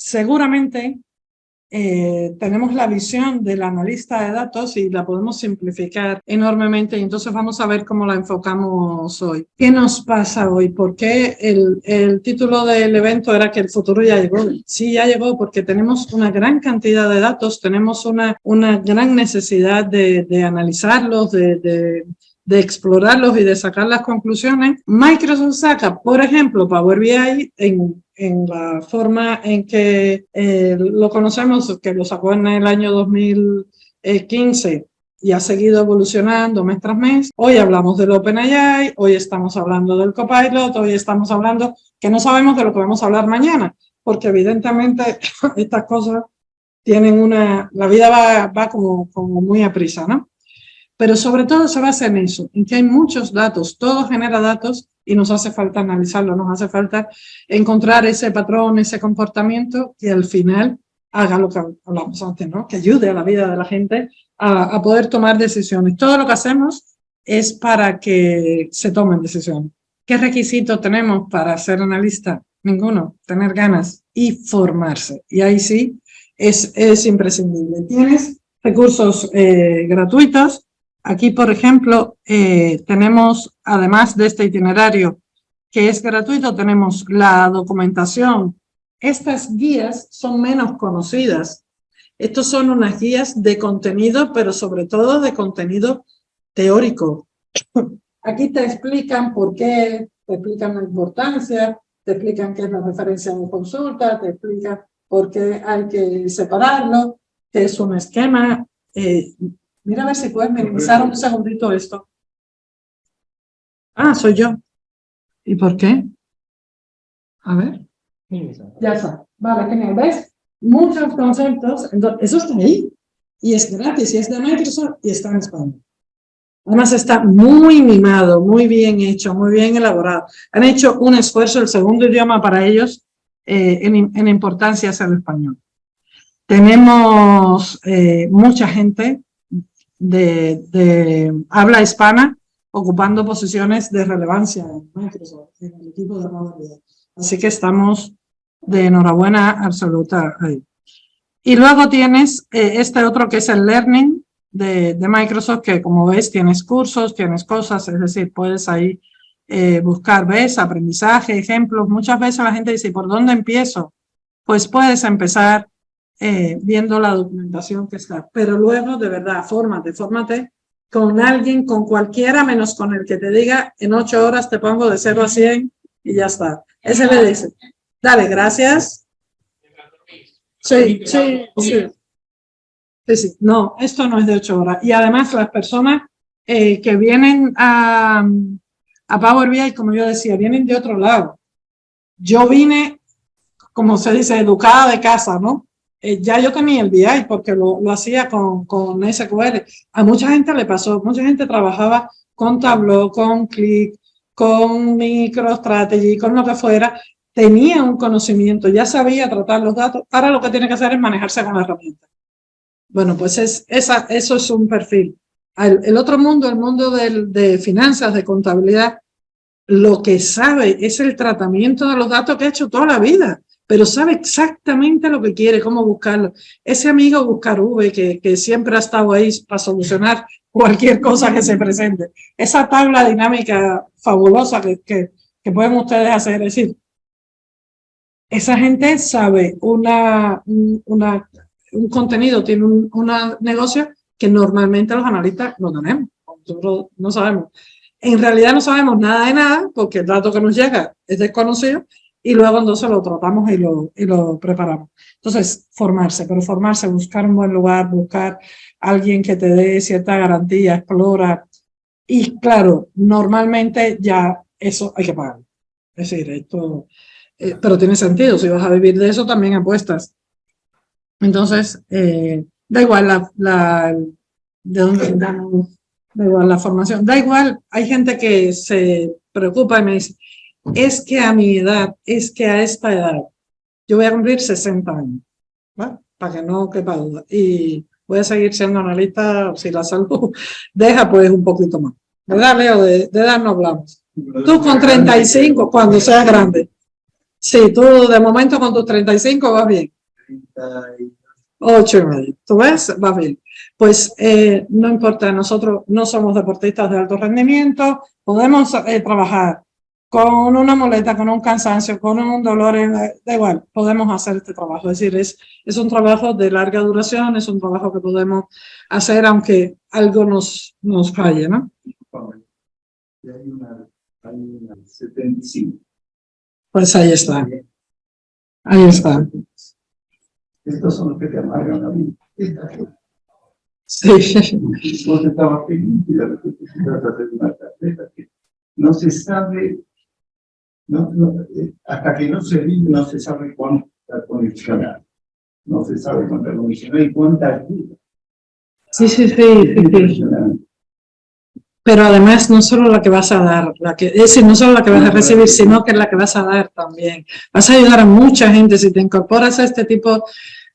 seguramente tenemos la visión del analista de datos y la podemos simplificar enormemente, y entonces vamos a ver cómo la enfocamos hoy. ¿Qué nos pasa hoy? ¿Por qué el título del evento era que el futuro ya llegó? Sí, ya llegó, porque tenemos una gran cantidad de datos, tenemos una gran necesidad de analizarlos, de explorarlos y de sacar las conclusiones. Microsoft saca, por ejemplo, Power BI en la forma en que lo conocemos, que lo sacó en el año 2015 y ha seguido evolucionando mes tras mes. Hoy hablamos del OpenAI, hoy estamos hablando del Copilot, hoy estamos hablando que no sabemos de lo que vamos a hablar mañana, porque evidentemente estas cosas tienen la vida va como muy a prisa, ¿no? Pero sobre todo se basa en eso, en que hay muchos datos, todo genera datos y nos hace falta analizarlo, nos hace falta encontrar ese patrón, ese comportamiento que al final haga lo que hablamos antes, ¿no? Que ayude a la vida de la gente a poder tomar decisiones. Todo lo que hacemos es para que se tomen decisiones. ¿Qué requisitos tenemos para ser analista? Ninguno, tener ganas y formarse. Y ahí sí es imprescindible. Tienes recursos gratuitos. Aquí, por ejemplo, tenemos, además de este itinerario que es gratuito, tenemos la documentación. Estas guías son menos conocidas. Estos son unas guías de contenido, pero sobre todo de contenido teórico. Aquí te explican por qué, te explican la importancia, te explican qué es la referencia de consulta, te explican por qué hay que separarlo, qué es un esquema. Mira a ver si puedes minimizar un segundito esto. Ah, soy yo. ¿Y por qué? A ver. Ya está. Vale, genial. ¿Ves? Muchos conceptos. Entonces, eso está ahí. Y es gratis, y es de Microsoft, y está en español. Además está muy mimado, muy bien hecho, muy bien elaborado. Han hecho un esfuerzo, el segundo idioma para ellos, en importancia es el español. Tenemos mucha gente de habla hispana ocupando posiciones de relevancia en Microsoft, en el equipo de Power BI. Así que estamos de enhorabuena absoluta ahí. Y luego tienes este otro que es el Learning de Microsoft, que como ves tienes cursos, tienes cosas, es decir, puedes ahí buscar, ves, aprendizaje, ejemplos. Muchas veces la gente dice, ¿por dónde empiezo? Pues puedes empezar viendo la documentación que está, pero luego de verdad, fórmate con alguien, con cualquiera, menos con el que te diga en 8 horas te pongo de 0 a 100 y ya está. Ese le dice, dale, gracias. Sí. No, esto no es de 8 horas. Y además las personas que vienen a Power BI, como yo decía, vienen de otro lado. Yo vine, como se dice, educada de casa, ¿no? Ya yo tenía el BI porque lo hacía con SQL. A mucha gente le pasó, mucha gente trabajaba con Tableau, con Qlik, con MicroStrategy, con lo que fuera. Tenía un conocimiento, ya sabía tratar los datos. Ahora lo que tiene que hacer es manejarse con la herramienta. Bueno, pues eso es un perfil. El otro mundo, el mundo de finanzas, de contabilidad, lo que sabe es el tratamiento de los datos que ha hecho toda la vida, pero sabe exactamente lo que quiere, cómo buscarlo. Ese amigo buscar V que siempre ha estado ahí para solucionar cualquier cosa que se presente. Esa tabla dinámica fabulosa que pueden ustedes hacer, es decir, esa gente sabe un contenido, tiene un negocio que normalmente los analistas no tenemos. Nosotros no sabemos. En realidad no sabemos nada de nada porque el dato que nos llega es desconocido y luego entonces lo tratamos y lo preparamos. Entonces, formarse, buscar un buen lugar, buscar alguien que te dé cierta garantía, explora. Y claro, normalmente ya eso hay que pagar. Es decir, esto... pero tiene sentido, si vas a vivir de eso también apuestas. Entonces, da igual de dónde damos. Da igual la formación, da igual, hay gente que se preocupa y me dice, es que a mi edad, es que a esta edad, yo voy a cumplir 60 años, ¿vale? Para que no quepa duda, y voy a seguir siendo analista si la salud deja pues un poquito más, ¿verdad, Leo? De edad no hablamos. Tú con 35, cuando seas grande. Sí, tú de momento con tus 35 vas bien. 8,5. ¿Tú ves? Va bien. Pues no importa, nosotros no somos deportistas de alto rendimiento, podemos trabajar con una muleta, con un cansancio, con un dolor, da igual, podemos hacer este trabajo. Es decir, es un trabajo de larga duración, es un trabajo que podemos hacer aunque algo nos falle, ¿no? Hay una 75. Pues ahí está. Ahí está. Estos son los que te amargan la vida. Sí. Vos estabas feliz y de repente te tratas de hacer una tarjeta que no se sabe, hasta que no se vive, no se sabe cuánta conexionar. No se sabe cuánta conexionar y cuánta ayuda. Sí. Pero además no solo la que vas a dar, es decir, no solo la que vas a recibir, sino que es la que vas a dar también. Vas a ayudar a mucha gente si te incorporas a este tipo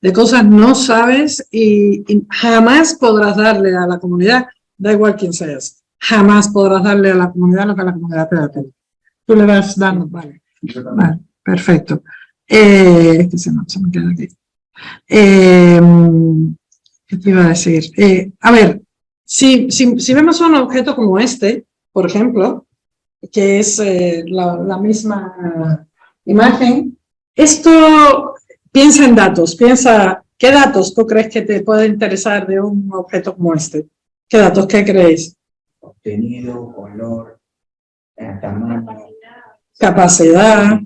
de cosas, no sabes y jamás podrás darle a la comunidad, da igual quién seas, jamás podrás darle a la comunidad lo que la comunidad te da a ti. Tú le vas dando, vale, perfecto. Que se me queda aquí. ¿Qué te iba a decir? A ver, si vemos un objeto como este, por ejemplo, que es la misma imagen, esto piensa en datos, ¿qué datos tú crees que te puede interesar de un objeto como este? ¿Qué datos, qué creéis? Contenido, color, tamaño, capacidad,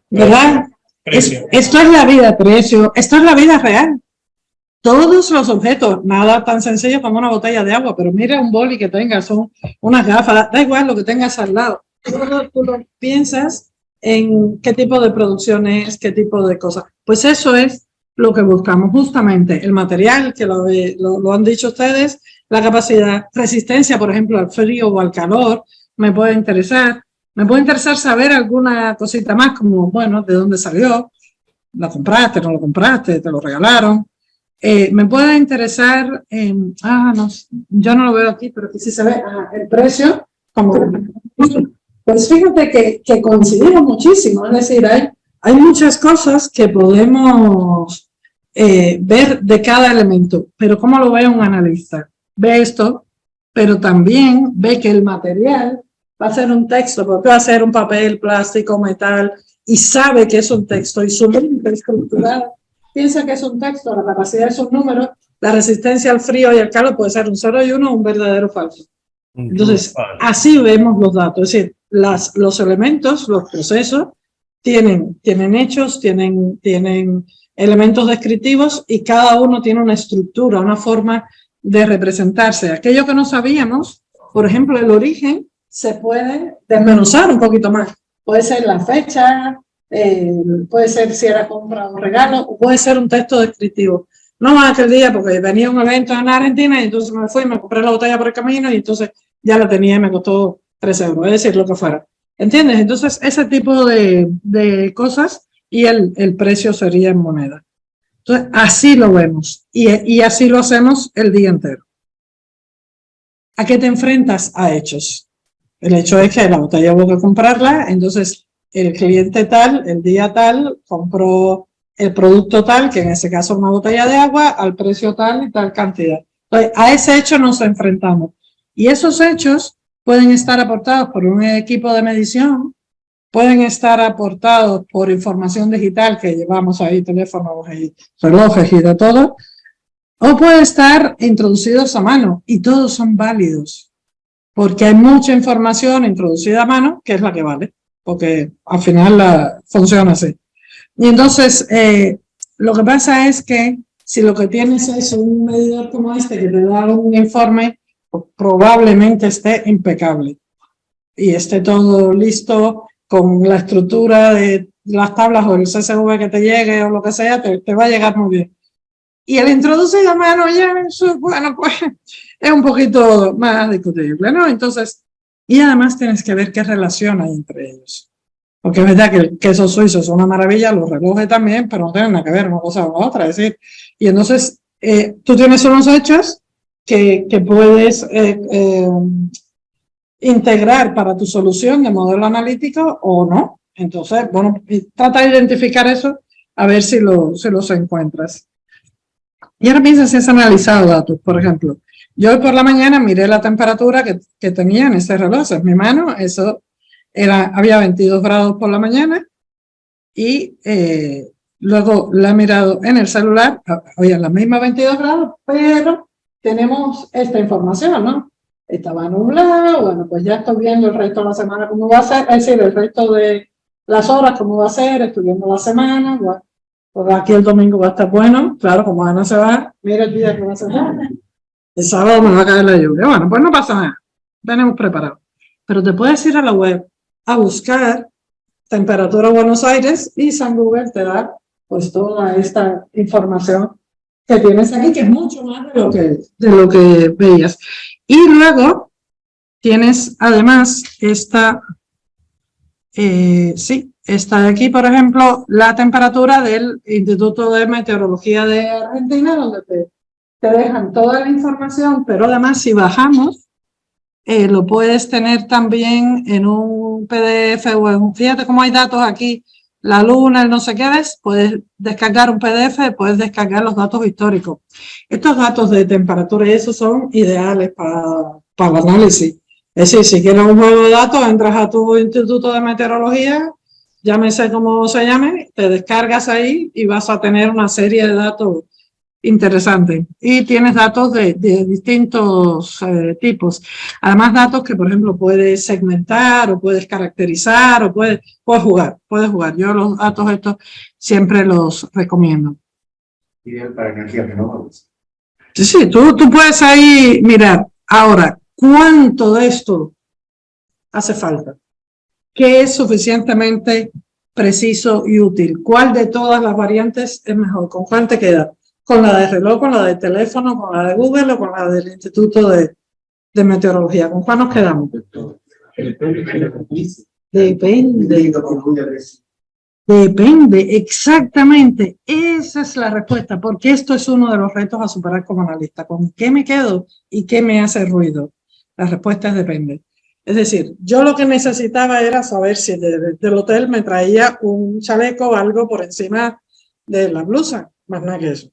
¿verdad? Esto es la vida, precio, esto es la vida real. Todos los objetos, nada tan sencillo como una botella de agua, pero mira un boli que tengas, son unas gafas, da igual lo que tengas al lado. Tú lo piensas en qué tipo de producción es, qué tipo de cosas. Pues eso es lo que buscamos, justamente el material, que lo han dicho ustedes, la capacidad, resistencia, por ejemplo, al frío o al calor, me puede interesar. Me puede interesar saber alguna cosita más, como, bueno, de dónde salió, la compraste, no lo compraste, te lo regalaron. Me puede interesar, no, yo no lo veo aquí, pero aquí sí se ve el precio. Pues fíjate que coincidimos muchísimo, es decir, hay muchas cosas que podemos ver de cada elemento, pero ¿cómo lo ve un analista? Ve esto, pero también ve que el material va a ser un texto, porque va a ser un papel, plástico, metal, y sabe que es un texto, y su mente estructurada piensa que es un texto, la capacidad es un número, la resistencia al frío y al calor puede ser un 0 y 1 o un verdadero falso. Entonces, así vemos los datos, es decir, los elementos, los procesos, tienen hechos, tienen elementos descriptivos y cada uno tiene una estructura, una forma de representarse. Aquello que no sabíamos, por ejemplo, el origen, se puede desmenuzar un poquito más. Puede ser la fecha, puede ser si era compra o regalo, o puede ser un texto descriptivo. No más aquel día porque venía un evento en Argentina y entonces me fui, me compré la botella por el camino y entonces ya la tenía y me costó 3 euros, es decir, lo que fuera. ¿Entiendes? Entonces, ese tipo de cosas y el precio sería en moneda. Entonces, así lo vemos y así lo hacemos el día entero. ¿A qué te enfrentas? A hechos. El hecho es que la botella hubo que comprarla, entonces el cliente tal, el día tal, compró el producto tal, que en ese caso es una botella de agua, al precio tal y tal cantidad. Entonces, a ese hecho nos enfrentamos. Y esos hechos pueden estar aportados por un equipo de medición, pueden estar aportados por información digital que llevamos ahí, teléfonos y relojes y de todo, o puede estar introducidos a mano y todos son válidos, porque hay mucha información introducida a mano que es la que vale, porque al final funciona así. Y entonces, lo que pasa es que si lo que tienes es un medidor como este que te da un informe, probablemente esté impecable y esté todo listo con la estructura de las tablas o el CSV que te llegue o lo que sea, te va a llegar muy bien. Y el introducido a mano ya, eso, bueno, pues es un poquito más discutible, ¿no? Entonces, y además tienes que ver qué relación hay entre ellos. Porque es verdad que el queso suizo es una maravilla, los relojes también, pero no tienen nada que ver una cosa con la otra. Es decir, y entonces tú tienes unos hechos que puedes integrar para tu solución de modelo analítico o no. Entonces, bueno, trata de identificar eso a ver si los encuentras. Y ahora piensa si has analizado datos. Por ejemplo, yo hoy por la mañana miré la temperatura que tenía en ese reloj, en mi mano, eso había 22 grados por la mañana y luego la he mirado en el celular, había las mismas 22 grados, pero tenemos esta información, ¿no? Estaba nublado, bueno, pues ya estoy viendo el resto de la semana cómo va a ser, es decir, el resto de las horas cómo va a ser, estoy viendo la semana, bueno, pues aquí el domingo va a estar bueno, claro, como Ana se va, mira el día que va a ser bueno. El sábado me va a caer la lluvia. Bueno, pues no pasa nada. Tenemos preparado. Pero te puedes ir a la web a buscar temperatura Buenos Aires y San Google te da pues toda esta información que tienes aquí, que es mucho más de lo que veías. Y luego tienes además esta, está de aquí, por ejemplo, la temperatura del Instituto de Meteorología de Argentina, donde te dejan toda la información, pero además si bajamos, lo puedes tener también en un PDF o fíjate cómo hay datos aquí, la luna, el no sé qué ves, puedes descargar un PDF, puedes descargar los datos históricos. Estos datos de temperatura y eso son ideales para el análisis. Es decir, si quieres un juego de datos, entras a tu instituto de meteorología, llámese como se llame, te descargas ahí y vas a tener una serie de datos interesante. Y tienes datos de distintos tipos. Además, datos que, por ejemplo, puedes segmentar o puedes caracterizar o puedes jugar. Yo los datos estos siempre los recomiendo. Ideal para energías renovables. Sí, tú puedes ahí mirar. Ahora, ¿cuánto de esto hace falta? ¿Qué es suficientemente preciso y útil? ¿Cuál de todas las variantes es mejor? ¿Con cuál te queda? ¿Con la de reloj, con la de teléfono, con la de Google o con la del Instituto de Meteorología? ¿Con cuál nos quedamos? Depende, exactamente. Esa es la respuesta, porque esto es uno de los retos a superar como analista. ¿Con qué me quedo y qué me hace ruido? La respuesta es depende. Es decir, yo lo que necesitaba era saber si del hotel me traía un chaleco o algo por encima de la blusa, más nada que eso.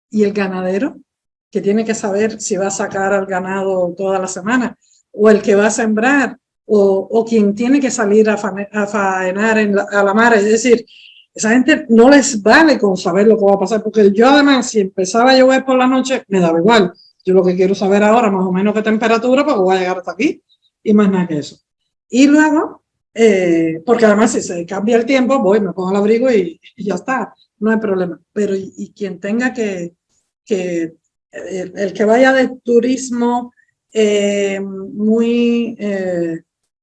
Y el ganadero, que tiene que saber si va a sacar al ganado toda la semana, o el que va a sembrar, o quien tiene que salir a faenar a la mar. Es decir, esa gente no les vale con saber lo que va a pasar, porque yo además, si empezaba a llover por la noche, me daba igual. Yo lo que quiero saber ahora, más o menos qué temperatura, porque voy a llegar hasta aquí, y más nada que eso. Y luego, porque además si se cambia el tiempo, voy, me pongo el abrigo y ya está, no hay problema. Pero y quien tenga que el que vaya de turismo muy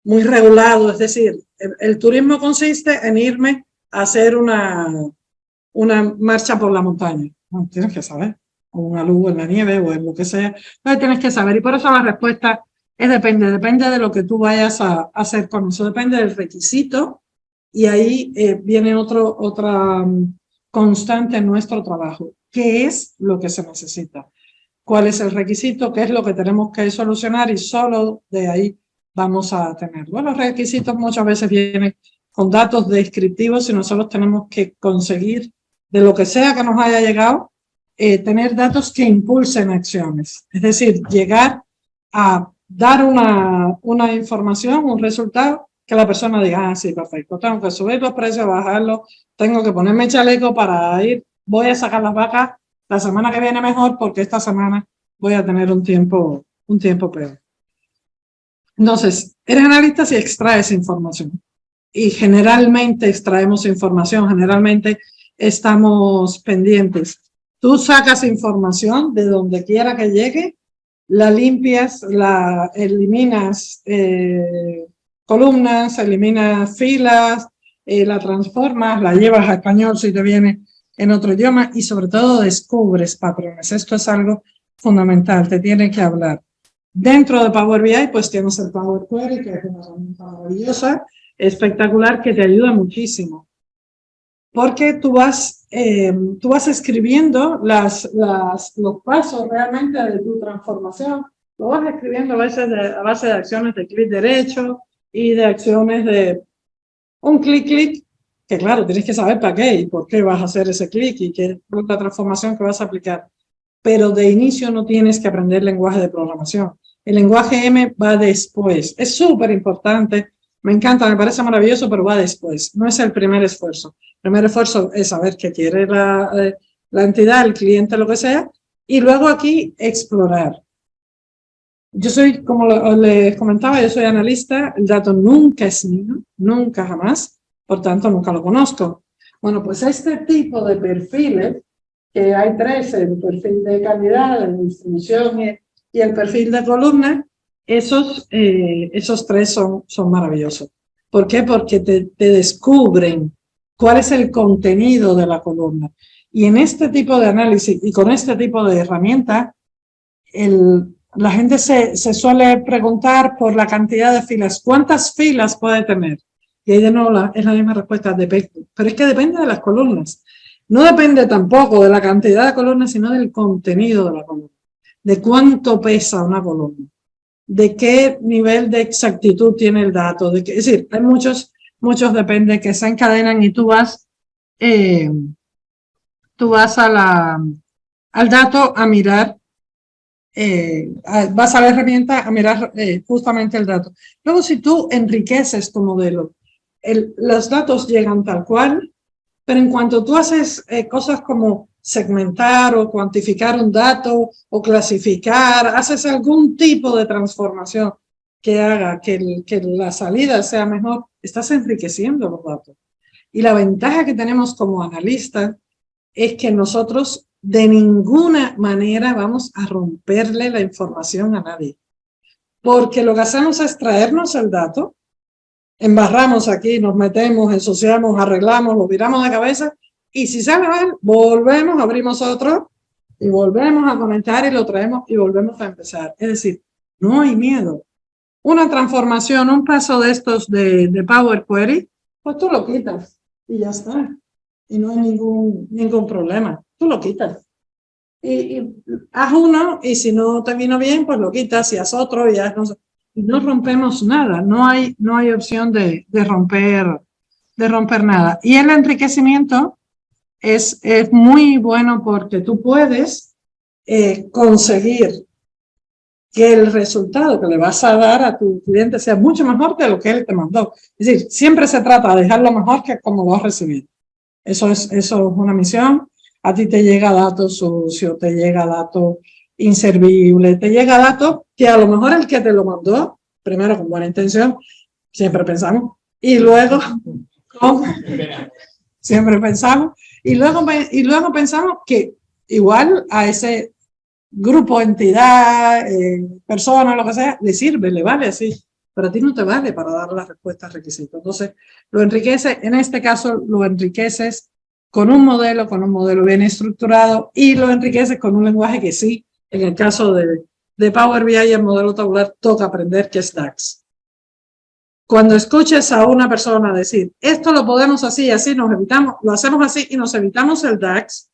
regulado, es decir, el turismo consiste en irme a hacer una marcha por la montaña. No, tienes que saber, o una luz en la nieve o en lo que sea, no, tienes que saber. Y por eso la respuesta es depende de lo que tú vayas a hacer con eso, depende del requisito. Y ahí viene otra constante en nuestro trabajo. ¿Qué es lo que se necesita? ¿Cuál es el requisito? ¿Qué es lo que tenemos que solucionar? Y solo de ahí vamos a tener. Bueno, los requisitos muchas veces vienen con datos descriptivos y nosotros tenemos que conseguir, de lo que sea que nos haya llegado, tener datos que impulsen acciones. Es decir, llegar a dar una información, un resultado, que la persona diga, ah, sí, perfecto, tengo que subir los precios, bajarlos, tengo que ponerme chaleco para ir, voy a sacar las vacas la semana que viene mejor porque esta semana voy a tener un tiempo peor. Entonces, eres analista si extraes información. Y generalmente extraemos información, generalmente estamos pendientes. Tú sacas información de donde quiera que llegue, la limpias, la eliminas columnas, eliminas filas, la transformas, la llevas a español si te viene en otro idioma y sobre todo descubres patrones. Esto es algo fundamental, te tiene que hablar. Dentro de Power BI pues tienes el Power Query, que es una herramienta maravillosa, espectacular, que te ayuda muchísimo. Porque tú vas escribiendo los pasos realmente de tu transformación. Lo vas escribiendo a base de acciones de clic derecho y de acciones de un clic, que claro, tienes que saber para qué y por qué vas a hacer ese clic y qué es la transformación que vas a aplicar. Pero de inicio no tienes que aprender lenguaje de programación. El lenguaje M va después. Es súper importante, me encanta, me parece maravilloso, pero va después. No es el primer esfuerzo. El primer esfuerzo es saber qué quiere la entidad, el cliente, lo que sea, y luego aquí explorar. Yo soy, como les comentaba, yo soy analista, el dato nunca es mío, nunca jamás, por tanto nunca lo conozco. Bueno, pues este tipo de perfiles, que hay tres, el perfil de calidad, de distribución y el perfil de columna, esos tres son maravillosos. ¿Por qué? Porque te descubren cuál es el contenido de la columna. Y en este tipo de análisis y con este tipo de herramienta, la gente se suele preguntar por la cantidad de filas. ¿Cuántas filas puede tener? Y ahí de nuevo es la misma respuesta, depende. Pero es que depende de las columnas. No depende tampoco de la cantidad de columnas, sino del contenido de la columna. De cuánto pesa una columna. De qué nivel de exactitud tiene el dato. Es decir, hay muchos depende que se encadenan y tú vas al dato a mirar. Vas a la herramienta a mirar justamente el dato. Luego, si tú enriqueces tu modelo, los datos llegan tal cual, pero en cuanto tú haces cosas como segmentar o cuantificar un dato o clasificar, haces algún tipo de transformación que haga que la salida sea mejor, estás enriqueciendo los datos. Y la ventaja que tenemos como analistas es que nosotros de ninguna manera vamos a romperle la información a nadie. Porque lo que hacemos es traernos el dato, embarramos aquí, nos metemos, ensuciamos, arreglamos, lo viramos de cabeza y si sale mal, volvemos, abrimos otro y volvemos a conectar y lo traemos y volvemos a empezar. Es decir, no hay miedo. Una transformación, un paso de estos de Power Query, pues tú lo quitas y ya está. Y no hay ningún problema. Tú lo quitas. Y haz uno y si no te vino bien, pues lo quitas y haz otro y haz y no rompemos nada. No hay opción de romper nada. Y el enriquecimiento es muy bueno porque tú puedes conseguir que el resultado que le vas a dar a tu cliente sea mucho mejor que lo que él te mandó. Es decir, siempre se trata de dejarlo mejor que como lo has recibido. Eso es una misión. A ti te llega dato sucio, te llega dato inservible, te llega dato que a lo mejor el que te lo mandó, primero con buena intención, siempre pensamos, y luego, siempre pensamos, y luego pensamos que igual a ese grupo, entidad, persona, lo que sea, le sirve, le vale así, pero a ti no te vale para dar las respuestas requisitos. Entonces, lo enriquece, en este caso, lo enriqueces con un modelo bien estructurado y lo enriqueces con un lenguaje que sí, en el caso de Power BI y el modelo tabular, toca aprender que es DAX. Cuando escuches a una persona decir, esto lo podemos así, así nos evitamos, lo hacemos así y nos evitamos el DAX,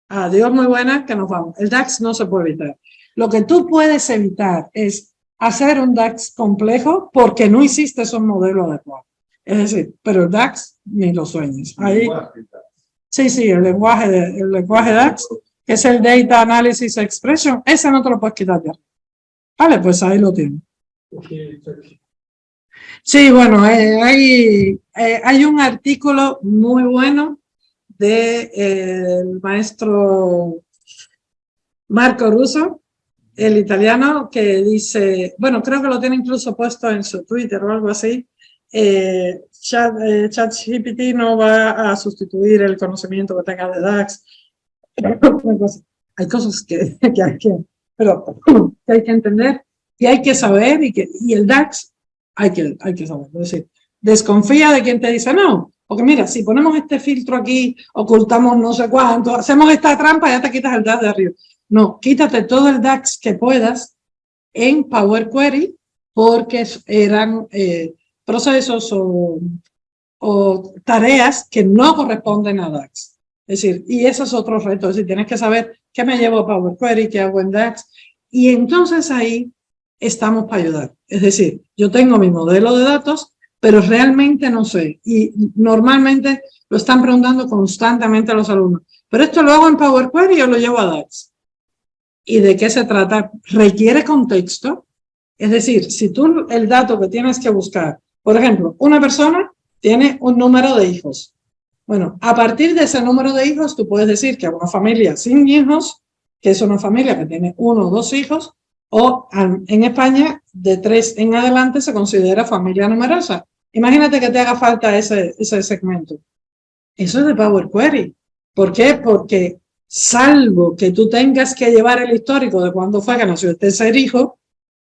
adiós, muy buena, que nos vamos. El DAX no se puede evitar. Lo que tú puedes evitar es hacer un DAX complejo porque no hiciste un modelo adecuado. Es decir, pero el DAX ni lo sueñes. Ahí, sí, el lenguaje DAX, que es el Data Analysis Expression, ese no te lo puedes quitar ya. Vale, pues ahí lo tienes. Sí, bueno, hay un artículo muy bueno del maestro Marco Russo, el italiano, que dice, bueno, creo que lo tiene incluso puesto en su Twitter o algo así, ChatGPT no va a sustituir el conocimiento que tenga de DAX. Hay cosas que hay que entender y hay que saber y el DAX hay que saber. Es decir, desconfía de quien te dice no, porque mira, si ponemos este filtro aquí, ocultamos no sé cuánto, hacemos esta trampa, ya te quitas el DAX de arriba. No, quítate todo el DAX que puedas en Power Query porque eran procesos o tareas que no corresponden a DAX. Es decir, y eso es otro reto, es decir, tienes que saber qué me llevo a Power Query, qué hago en DAX, y entonces ahí estamos para ayudar. Es decir, yo tengo mi modelo de datos, pero realmente no sé. Y normalmente lo están preguntando constantemente a los alumnos. ¿Pero esto lo hago en Power Query o lo llevo a DAX? ¿Y de qué se trata? Requiere contexto. Es decir, si tú el dato que tienes que buscar, por ejemplo, una persona tiene un número de hijos. Bueno, a partir de ese número de hijos, tú puedes decir que una familia sin hijos, que es una familia que tiene 1 o 2 hijos, o en España, de 3 en adelante se considera familia numerosa. Imagínate que te haga falta ese segmento. Eso es de Power Query. ¿Por qué? Porque salvo que tú tengas que llevar el histórico de cuándo fue que nació el tercer hijo,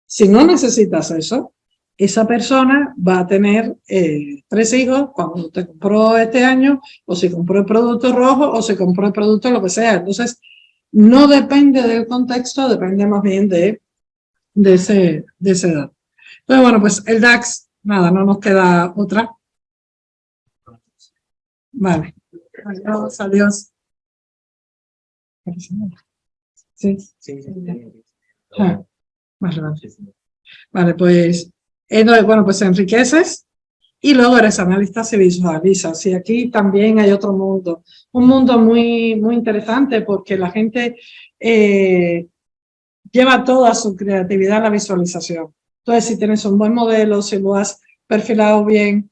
si no necesitas eso, esa persona va a tener 3 hijos cuando te compró este año, o si compró el producto rojo, o si compró el producto lo que sea. Entonces, no depende del contexto, depende más bien de ese dato. Entonces, bueno, pues el DAX, nada, no nos queda otra. Vale. Adiós, adiós. Sí. Ah, vale. Vale, pues, bueno, pues enriqueces y luego eres analista, se visualizas. Y aquí también hay otro mundo, un mundo muy, muy interesante porque la gente lleva toda su creatividad a la visualización. Entonces, si tienes un buen modelo, si lo has perfilado bien,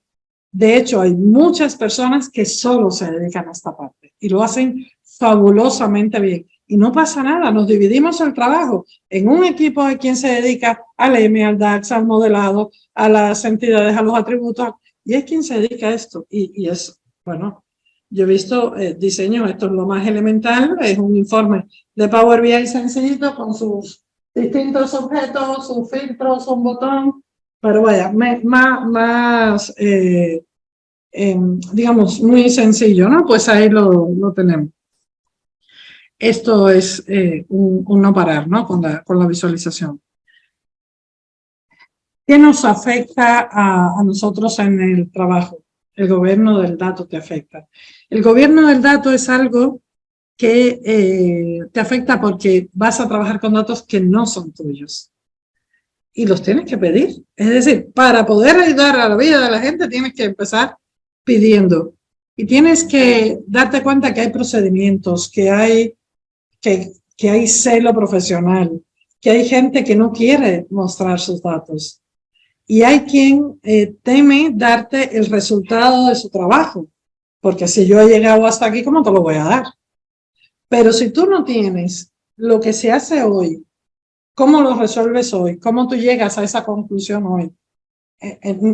de hecho, hay muchas personas que solo se dedican a esta parte y lo hacen fabulosamente bien. Y no pasa nada, nos dividimos el trabajo en un equipo de quien se dedica al EMI, al DAX, al modelado, a las entidades, a los atributos, y es quien se dedica a esto. Y es, bueno, yo he visto diseños, esto es lo más elemental, es un informe de Power BI sencillito con sus distintos objetos, sus filtros, un botón, pero vaya, más digamos, muy sencillo, ¿no? Pues ahí lo tenemos. Esto es un no parar, ¿no? Con la visualización. ¿Qué nos afecta a nosotros en el trabajo? El gobierno del dato te afecta. El gobierno del dato es algo que te afecta porque vas a trabajar con datos que no son tuyos. Y los tienes que pedir. Es decir, para poder ayudar a la vida de la gente tienes que empezar pidiendo. Y tienes que darte cuenta que hay procedimientos, que hay celo profesional, que hay gente que no quiere mostrar sus datos. Y hay quien teme darte el resultado de su trabajo, porque si yo he llegado hasta aquí, ¿cómo te lo voy a dar? Pero si tú no tienes lo que se hace hoy, ¿cómo lo resuelves hoy? ¿Cómo tú llegas a esa conclusión hoy?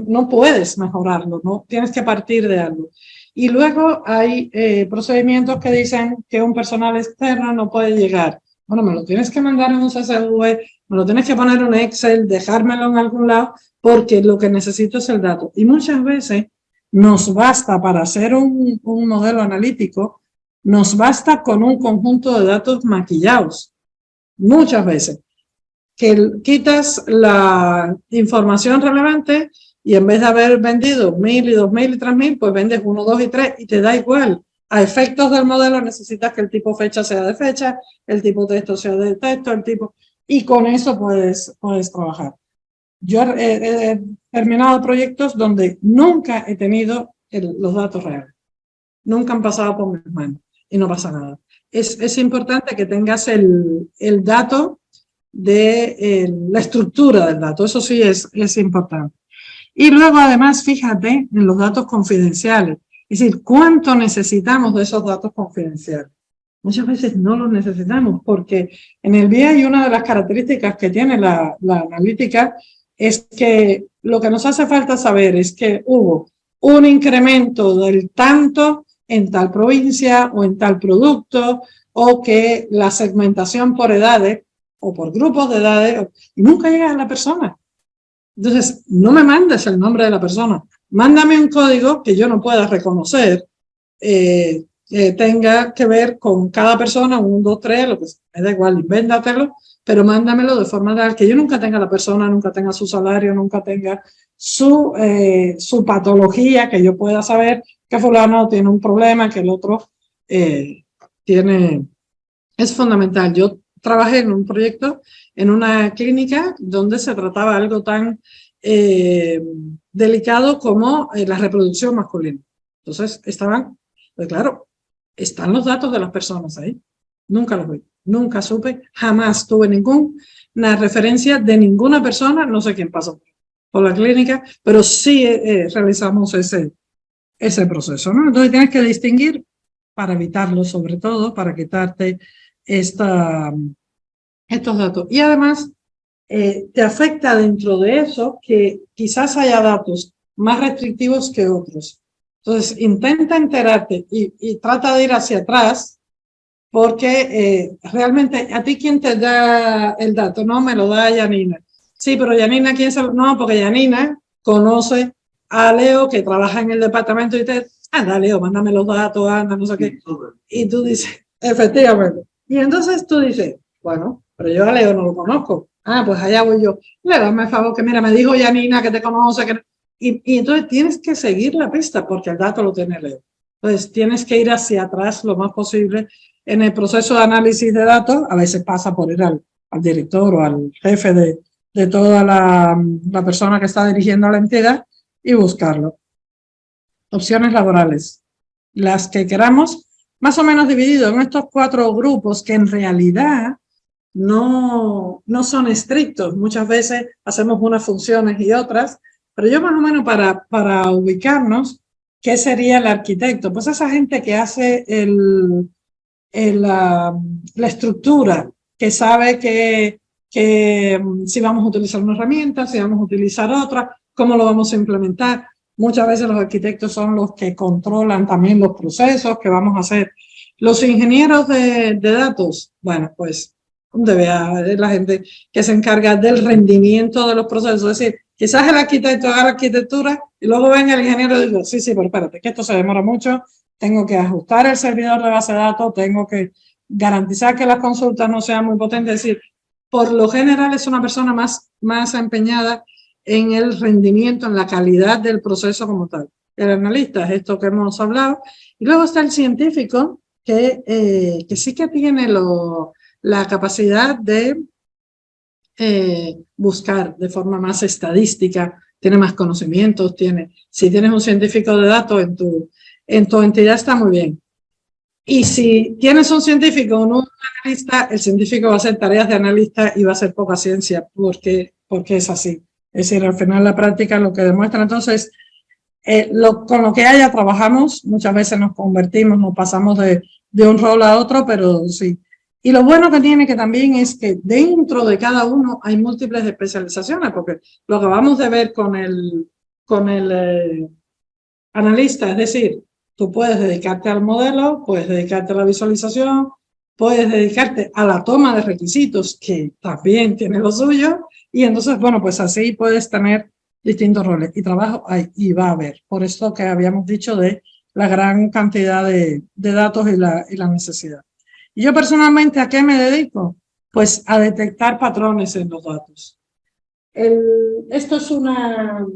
No puedes mejorarlo, ¿no? Tienes que partir de algo. Y luego hay procedimientos que dicen que un personal externo no puede llegar. Bueno, me lo tienes que mandar en un CSV, me lo tienes que poner en un Excel, dejármelo en algún lado, porque lo que necesito es el dato. Y muchas veces nos basta para hacer un modelo analítico, nos basta con un conjunto de datos maquillados. Muchas veces. Que quitas la información relevante y en vez de haber vendido 1000 y 2000 y 3000, pues vendes 1, 2 y 3 y te da igual. A efectos del modelo necesitas que el tipo fecha sea de fecha, el tipo texto sea de texto, el tipo... Y con eso puedes trabajar. Yo he terminado proyectos donde nunca he tenido los datos reales. Nunca han pasado por mis manos y no pasa nada. Es importante que tengas el dato de la estructura del dato, eso sí es importante. Y luego además fíjate en los datos confidenciales, es decir, ¿cuánto necesitamos de esos datos confidenciales? Muchas veces no los necesitamos porque en el BI una de las características que tiene la analítica es que lo que nos hace falta saber es que hubo un incremento del tanto en tal provincia o en tal producto o que la segmentación por edades o por grupos de edades, y nunca llega a la persona. Entonces, no me mandes el nombre de la persona, mándame un código que yo no pueda reconocer, tenga que ver con cada persona, 1, 2, 3, lo que sea, me da igual, invéntatelo, pero mándamelo de forma tal que yo nunca tenga la persona, nunca tenga su salario, nunca tenga su patología, que yo pueda saber que fulano tiene un problema, que el otro tiene... Es fundamental. Yo trabajé en un proyecto en una clínica donde se trataba algo tan delicado como la reproducción masculina. Entonces pues claro, están los datos de las personas ahí. Nunca los vi, nunca supe, jamás tuve ninguna referencia de ninguna persona, no sé quién pasó por la clínica, pero sí realizamos ese proceso, ¿no? Entonces tienes que distinguir para evitarlo, sobre todo, para quitarte estos datos. Y además, te afecta dentro de eso que quizás haya datos más restrictivos que otros. Entonces, intenta enterarte y trata de ir hacia atrás, porque realmente, ¿a ti quién te da el dato? No, me lo da Yanina. Sí, pero Yanina, ¿quién se lo...? No, porque Yanina conoce a Leo, que trabaja en el departamento, y te... Anda, Leo, mándame los datos, anda, no sé qué. Y tú dices, efectivamente. Y entonces tú dices, bueno, pero yo a Leo no lo conozco. Ah, pues allá voy yo. Le dame el favor que, mira, me dijo Yanina que te conoce. Y entonces tienes que seguir la pista porque el dato lo tiene Leo. Entonces tienes que ir hacia atrás lo más posible en el proceso de análisis de datos. A veces pasa por ir al director o al jefe de toda la persona que está dirigiendo la entidad y buscarlo. Opciones laborales, las que queramos, más o menos dividido en estos 4 grupos que en realidad no son estrictos. Muchas veces hacemos unas funciones y otras, pero yo más o menos para ubicarnos, ¿qué sería el arquitecto? Pues esa gente que hace la estructura, que sabe que si vamos a utilizar una herramienta, si vamos a utilizar otra, cómo lo vamos a implementar. Muchas veces los arquitectos son los que controlan también los procesos que vamos a hacer. Los ingenieros de datos, bueno, pues DBA es la gente que se encarga del rendimiento de los procesos. Es decir, quizás el arquitecto haga la arquitectura y luego venga el ingeniero y diga, sí, pero espérate, que esto se demora mucho, tengo que ajustar el servidor de base de datos, tengo que garantizar que las consultas no sean muy potentes. Es decir, por lo general es una persona más empeñada en el rendimiento, en la calidad del proceso como tal. El analista es esto que hemos hablado. Y luego está el científico, que sí que tiene la capacidad de buscar de forma más estadística, tiene más conocimientos, si tienes un científico de datos en tu entidad está muy bien. Y si tienes un científico o un analista, el científico va a hacer tareas de analista y va a hacer poca ciencia, porque es así. Es decir, al final la práctica lo que demuestra. Entonces, con lo que haya trabajamos, muchas veces nos convertimos, nos pasamos de un rol a otro, pero sí. Y lo bueno que tiene que también es que dentro de cada uno hay múltiples especializaciones, porque lo que vamos a ver con el analista, es decir, tú puedes dedicarte al modelo, puedes dedicarte a la visualización, puedes dedicarte a la toma de requisitos, que también tiene lo suyo, y entonces, bueno, pues así puedes tener distintos roles. Y trabajo hay, y va a haber. Por esto que habíamos dicho de la gran cantidad de datos y la necesidad. Y yo personalmente, ¿a qué me dedico? Pues a detectar patrones en los datos. Esto es una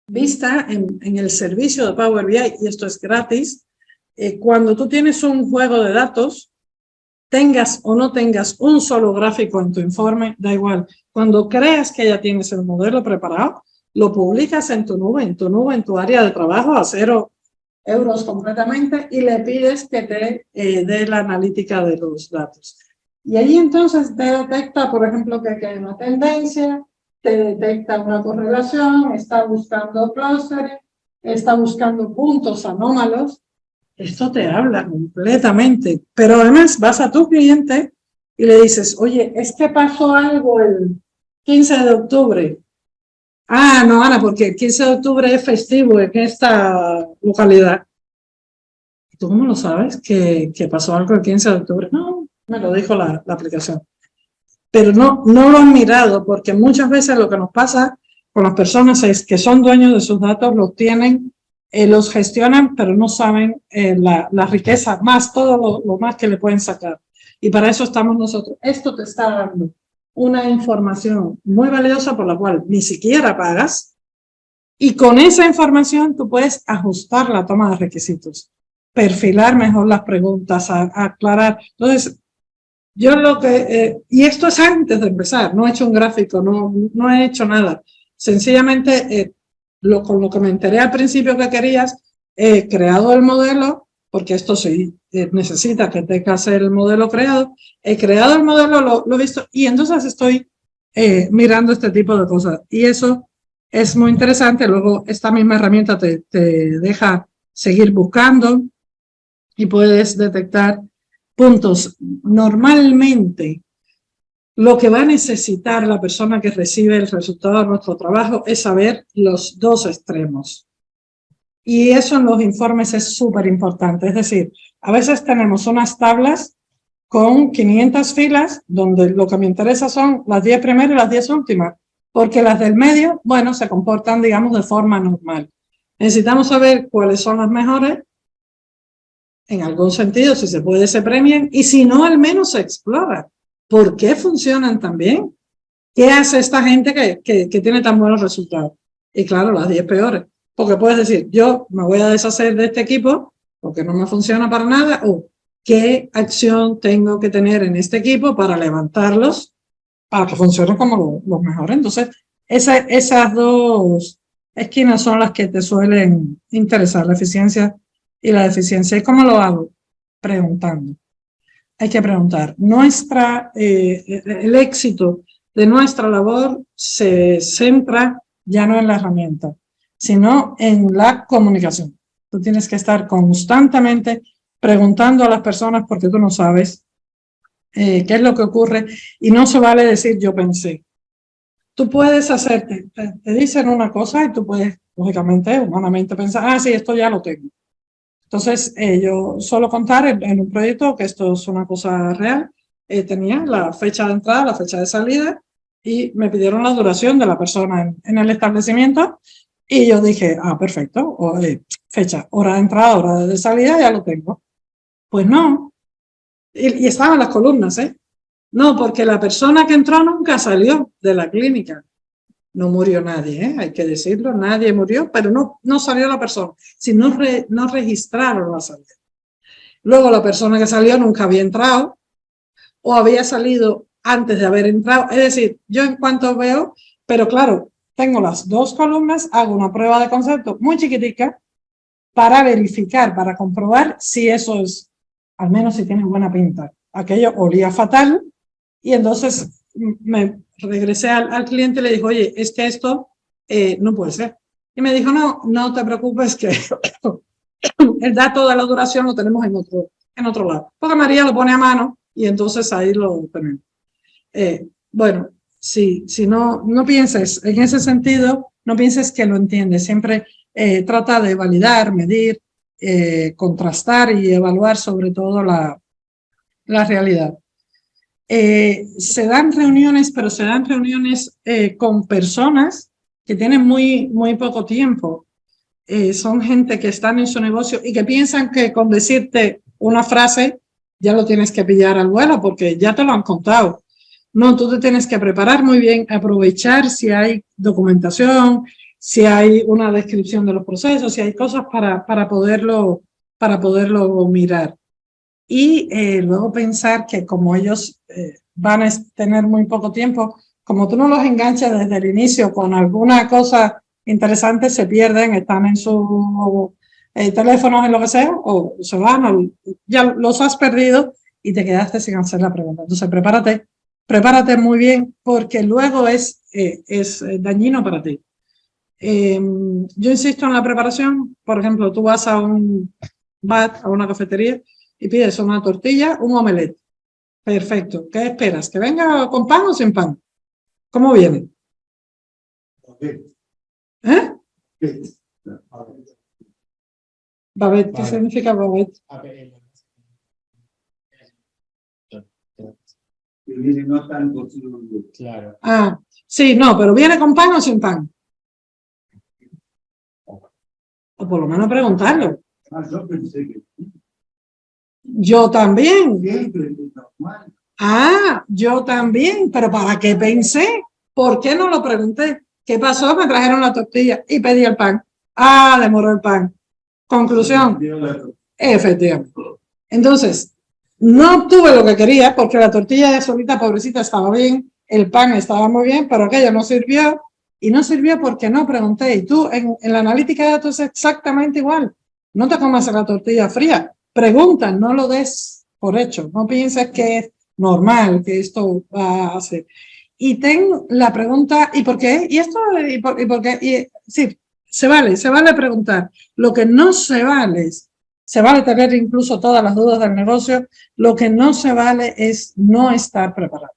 vista en el servicio de Power BI, y esto es gratis. Cuando tú tienes un juego de datos, tengas o no tengas un solo gráfico en tu informe, da igual. Cuando creas que ya tienes el modelo preparado, lo publicas en tu nube, en tu área de trabajo a 0 euros completamente, y le pides que te dé la analítica de los datos. Y ahí entonces te detecta, por ejemplo, que hay una tendencia, te detecta una correlación, está buscando clustering, está buscando puntos anómalos. Esto te habla completamente. Pero además vas a tu cliente y le dices, oye, es que pasó algo el 15 de octubre. Ah, no, Ana, porque el 15 de octubre es festivo en esta localidad. ¿Y tú cómo lo sabes que pasó algo el 15 de octubre? No, me lo dijo la aplicación. Pero no lo han mirado, porque muchas veces lo que nos pasa con las personas es que son dueños de sus datos, los tienen, los gestionan, pero no saben la riqueza, más todo lo más que le pueden sacar. Y para eso estamos nosotros. Esto te está dando una información muy valiosa por la cual ni siquiera pagas, y con esa información tú puedes ajustar la toma de requisitos, perfilar mejor las preguntas, aclarar. Entonces, yo y esto es antes de empezar, no he hecho un gráfico, no he hecho nada. Sencillamente, con lo que me enteré al principio que querías, he creado el modelo, porque esto sí necesita que tenga que hacer el modelo creado. He creado el modelo, lo he visto, y entonces estoy mirando este tipo de cosas. Y eso es muy interesante. Luego, esta misma herramienta te deja seguir buscando y puedes detectar puntos. Normalmente, lo que va a necesitar la persona que recibe el resultado de nuestro trabajo es saber los dos extremos. Y eso en los informes es súper importante. Es decir, a veces tenemos unas tablas con 500 filas, donde lo que me interesa son las 10 primeras y las 10 últimas, porque las del medio, bueno, se comportan, digamos, de forma normal. Necesitamos saber cuáles son las mejores, en algún sentido, si se puede, se premian, y si no, al menos se explora. ¿Por qué funcionan tan bien? ¿Qué hace esta gente que tiene tan buenos resultados? Y claro, las 10 peores. Porque puedes decir, yo me voy a deshacer de este equipo porque no me funciona para nada, o qué acción tengo que tener en este equipo para levantarlos para que funcionen como los mejores. Entonces, esas dos esquinas son las que te suelen interesar, la eficiencia y la deficiencia. ¿Y cómo lo hago? Preguntando. Hay que preguntar. El éxito de nuestra labor se centra ya no en la herramienta, sino en la comunicación. Tú tienes que estar constantemente preguntando a las personas porque tú no sabes qué es lo que ocurre y no se vale decir yo pensé. Tú puedes hacerte, te dicen una cosa y tú puedes, lógicamente, humanamente pensar, ah, sí, esto ya lo tengo. Entonces, yo suelo contar en un proyecto que esto es una cosa real. Tenía la fecha de entrada, la fecha de salida y me pidieron la duración de la persona en el establecimiento y yo dije, ah, perfecto, fecha, hora de entrada, hora de salida, ya lo tengo. Pues no, y estaban las columnas, ¿eh? No, porque la persona que entró nunca salió de la clínica. No murió nadie, ¿eh? Hay que decirlo, nadie murió, pero no salió la persona. Si no registraron la salida. Luego la persona que salió nunca había entrado o había salido antes de haber entrado. Es decir, yo en cuanto veo, pero claro, tengo las dos columnas, hago una prueba de concepto muy chiquitica para verificar, para comprobar si eso es, al menos si tiene buena pinta. Aquello olía fatal y entonces me regresé al cliente y le dije, oye, es que esto no puede ser. Y me dijo, no te preocupes que el dato de la duración lo tenemos en otro lado. Porque María lo pone a mano y entonces ahí lo tenemos. Bueno, si no pienses en ese sentido, no pienses que lo entiendes. Siempre trata de validar, medir, contrastar y evaluar sobre todo la realidad. Se dan reuniones, pero se dan reuniones con personas que tienen muy poco tiempo. Son gente que están en su negocio y que piensan que con decirte una frase ya lo tienes que pillar al vuelo porque ya te lo han contado. No, tú te tienes que preparar muy bien, aprovechar si hay documentación, si hay una descripción de los procesos, si hay cosas para poderlo mirar. Y luego pensar que como ellos van a tener muy poco tiempo, como tú no los enganchas desde el inicio con alguna cosa interesante, se pierden, están en sus teléfonos, en lo que sea, o se van, o ya los has perdido y te quedaste sin hacer la pregunta. Entonces, prepárate muy bien porque luego es dañino para ti. Yo insisto en la preparación. Por ejemplo, tú vas a un bar, a una cafetería y pides una tortilla, un omelette. Perfecto. ¿Qué esperas? ¿Que venga con pan o sin pan? ¿Cómo viene? ¿Eh? Babette, ¿qué significa babette? Claro. Ah, sí, no, pero ¿viene con pan o sin pan? O por lo menos preguntarlo. Yo pensé que Yo también. siempre es normal. Ah, yo también. ¿Pero para qué pensé? ¿Por qué no lo pregunté? ¿Qué pasó? Me trajeron la tortilla y pedí el pan. Ah, demoró el pan. Conclusión. Efectivamente. Entonces, no obtuve lo que quería porque la tortilla de solita, pobrecita, estaba bien, el pan estaba muy bien, pero aquello no sirvió Y no sirvió porque no pregunté. Y tú, en la analítica de datos es exactamente igual. No te comas la tortilla fría. Pregunta, no lo des por hecho. No pienses que es normal que esto va a hacer. Y tengo la pregunta, ¿y por qué? ¿Y esto? ¿Y por qué? Y, sí, se vale preguntar. Lo que no se vale es, se vale tener incluso todas las dudas del negocio, lo que no se vale es no estar preparado.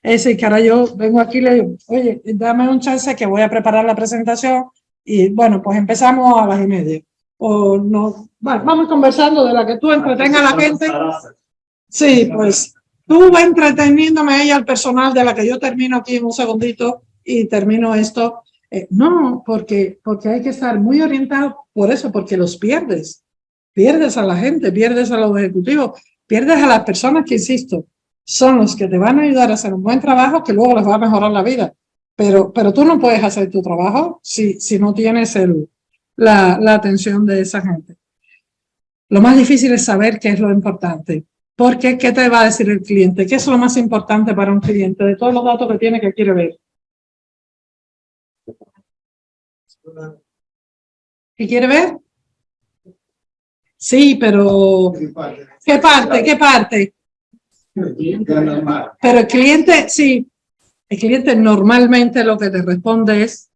Es decir, que ahora yo vengo aquí y le digo, oye, dame un chance que voy a preparar la presentación y bueno, pues empezamos a las 1:30. O no, bueno, vamos conversando de la que tú entretengas a la gente. Sí, pues tú vas entreteniéndome a ella, al personal, de la que yo termino aquí en un segundito y termino esto. No, porque hay que estar muy orientado por eso, porque los pierdes. Pierdes a la gente, pierdes a los ejecutivos, pierdes a las personas que, insisto, son los que te van a ayudar a hacer un buen trabajo que luego les va a mejorar la vida. Pero tú no puedes hacer tu trabajo si no tienes la atención de esa gente. Lo más difícil es saber qué es lo importante. Porque, ¿qué te va a decir el cliente? ¿Qué es lo más importante para un cliente de todos los datos que tiene que quiere ver? ¿Qué quiere ver? Sí, pero ¿qué parte? ¿Qué parte? Pero el cliente, sí, el cliente normalmente lo que te responde es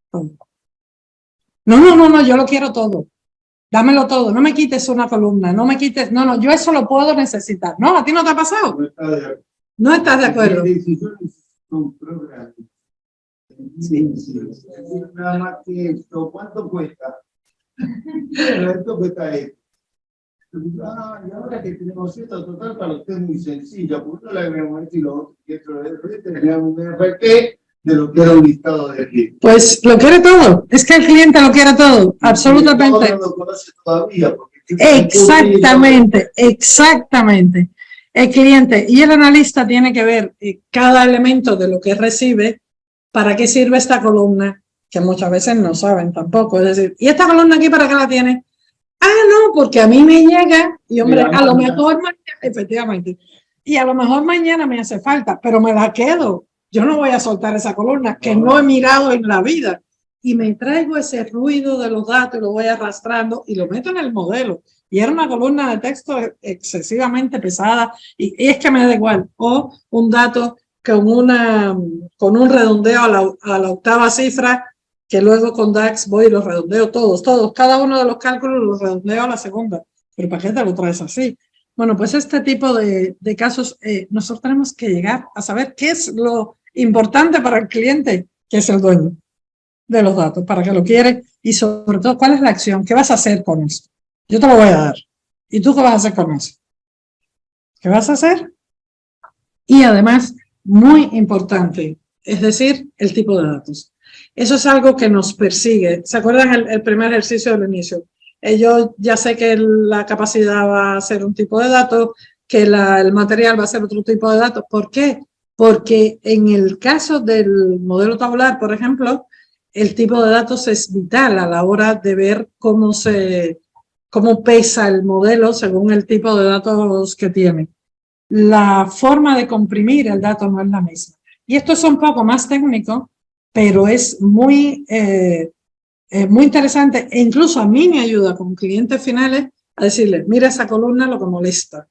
no, yo lo quiero todo. Dámelo todo, no me quites una columna, no me quites, no, yo eso lo puedo necesitar. No, ¿a ti no te ha pasado? No estás de acuerdo. Sí. Nada más que esto, ¿cuánto cuesta? Bueno, esto cuesta esto. Y ahora que tenemos esto, total, para usted es muy sencillo, porque no le agregamos esto y lo otro, y esto, tenemos un RP de lo que era un listado de clientes. Pues lo quiere todo, es que el cliente lo quiere todo, absolutamente. No lo conoce todavía. Exactamente. El cliente y el analista tiene que ver cada elemento de lo que recibe, para qué sirve esta columna, que muchas veces no saben tampoco. Es decir, ¿y esta columna aquí para qué la tiene? No, porque a mí me llega, y hombre, a lo mejor mañana, efectivamente, y a lo mejor mañana me hace falta, pero me la quedo. Yo no voy a soltar esa columna que no he mirado en la vida. Y me traigo ese ruido de los datos y lo voy arrastrando y lo meto en el modelo. Y era una columna de texto excesivamente pesada y es que me da igual. O un dato con un redondeo a la octava cifra, que luego con DAX voy y los redondeo todos, cada uno de los cálculos los redondeo a la segunda. Pero ¿para qué te lo traes así? Bueno, pues este tipo de casos, nosotros tenemos que llegar a saber qué es lo importante para el cliente, que es el dueño de los datos, para qué lo quiere y sobre todo cuál es la acción, qué vas a hacer con esto. Yo te lo voy a dar. ¿Y tú qué vas a hacer con eso? ¿Qué vas a hacer? Y además, muy importante, es decir, el tipo de datos. Eso es algo que nos persigue. ¿Se acuerdan el primer ejercicio del inicio? Yo ya sé que la capacidad va a ser un tipo de datos, que el material va a ser otro tipo de datos. ¿Por qué? Porque en el caso del modelo tabular, por ejemplo, el tipo de datos es vital a la hora de ver cómo pesa el modelo según el tipo de datos que tiene. La forma de comprimir el dato no es la misma. Y esto es un poco más técnico, pero es muy interesante e incluso a mí me ayuda con clientes finales a decirle, mira esa columna lo que molesta.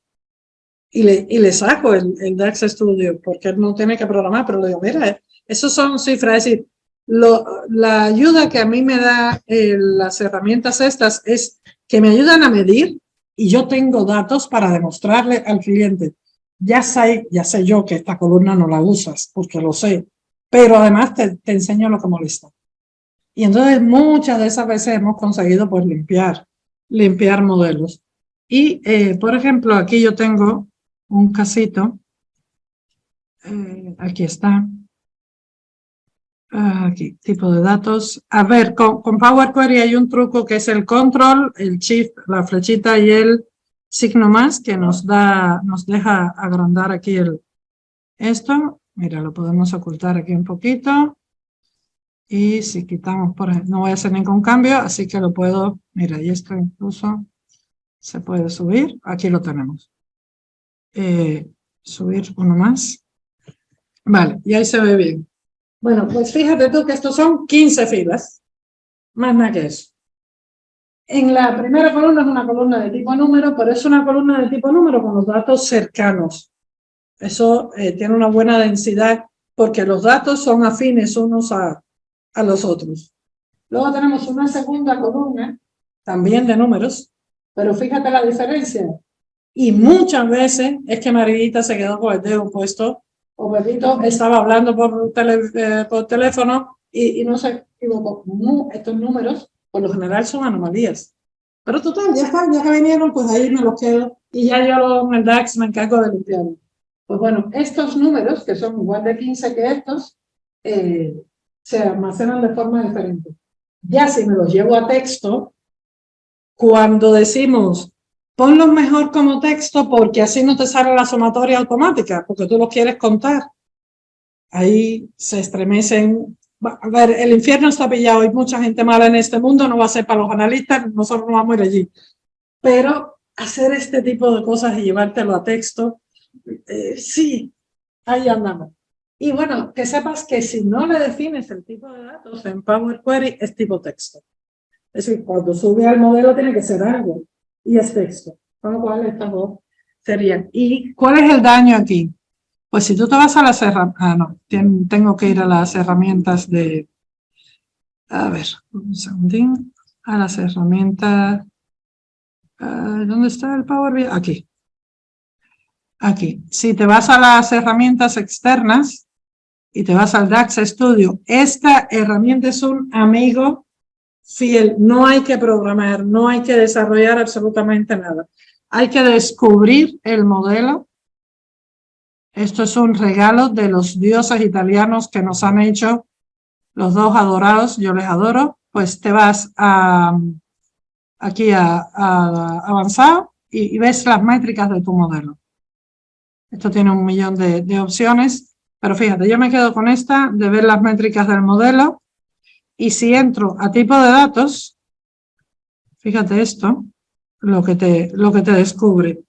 Y le saco el DAX Studio porque él no tiene que programar, pero le digo, mira, eso son cifras. Es decir, la ayuda que a mí me da las herramientas estas es que me ayudan a medir y yo tengo datos para demostrarle al cliente. Ya sé yo que esta columna no la usas porque lo sé, pero además te enseño lo que molesta. Y entonces muchas de esas veces hemos conseguido pues limpiar modelos. Y por ejemplo, aquí yo tengo un casito. Aquí está. Aquí, tipo de datos. A ver, con Power Query hay un truco que es el control, el shift, la flechita y el signo más que nos deja agrandar aquí esto. Mira, lo podemos ocultar aquí un poquito. Y si quitamos, por ejemplo, no voy a hacer ningún cambio, así que lo puedo, mira, y esto incluso se puede subir. Aquí lo tenemos. Subir uno más. Vale, y ahí se ve bien. Bueno, pues fíjate tú que estos son 15 filas, más nada que eso. En la primera columna es una columna de tipo número, pero es una columna de tipo número con los datos cercanos. Eso tiene una buena densidad porque los datos son afines unos a los otros. Luego tenemos una segunda columna, también de números, pero fíjate la diferencia. Y muchas veces es que Mariguita se quedó con el dedo puesto o Pepito estaba hablando por teléfono y no se equivocó. Estos números, por lo general, son anomalías. Pero total, ya está, ya que vinieron, pues ahí me los quedo y ya yo en el DAX me encargo de limpiarlo. Pues bueno, estos números, que son igual de 15 que estos, se almacenan de forma diferente. Ya si me los llevo a texto, cuando decimos ponlos mejor como texto porque así no te sale la sumatoria automática, porque tú los quieres contar. Ahí se estremecen. A ver, el infierno está pillado, hay mucha gente mala en este mundo, no va a ser para los analistas, nosotros no vamos a ir allí. Pero hacer este tipo de cosas y llevártelo a texto, sí, ahí andamos. Y bueno, que sepas que si no le defines el tipo de datos en Power Query, es tipo texto. Es decir, cuando sube al modelo tiene que ser algo y es texto. Con lo cual estas dos serían. ¿Y cuál es el daño aquí? Pues si tú te vas a las herramientas, no, tengo que ir a las herramientas de, a ver, un segundín, a las herramientas, ¿dónde está el Power BI? Aquí. Aquí. Si te vas a las herramientas externas y te vas al DAX Studio, esta herramienta es un amigo fiel. No hay que programar, no hay que desarrollar absolutamente nada. Hay que descubrir el modelo. Esto es un regalo de los dioses italianos que nos han hecho los dos adorados, yo les adoro. Pues te vas aquí a avanzar y ves las métricas de tu modelo. Esto tiene 1 millón de opciones, pero fíjate, yo me quedo con esta de ver las métricas del modelo y si entro a tipo de datos, fíjate esto, lo que te descubre.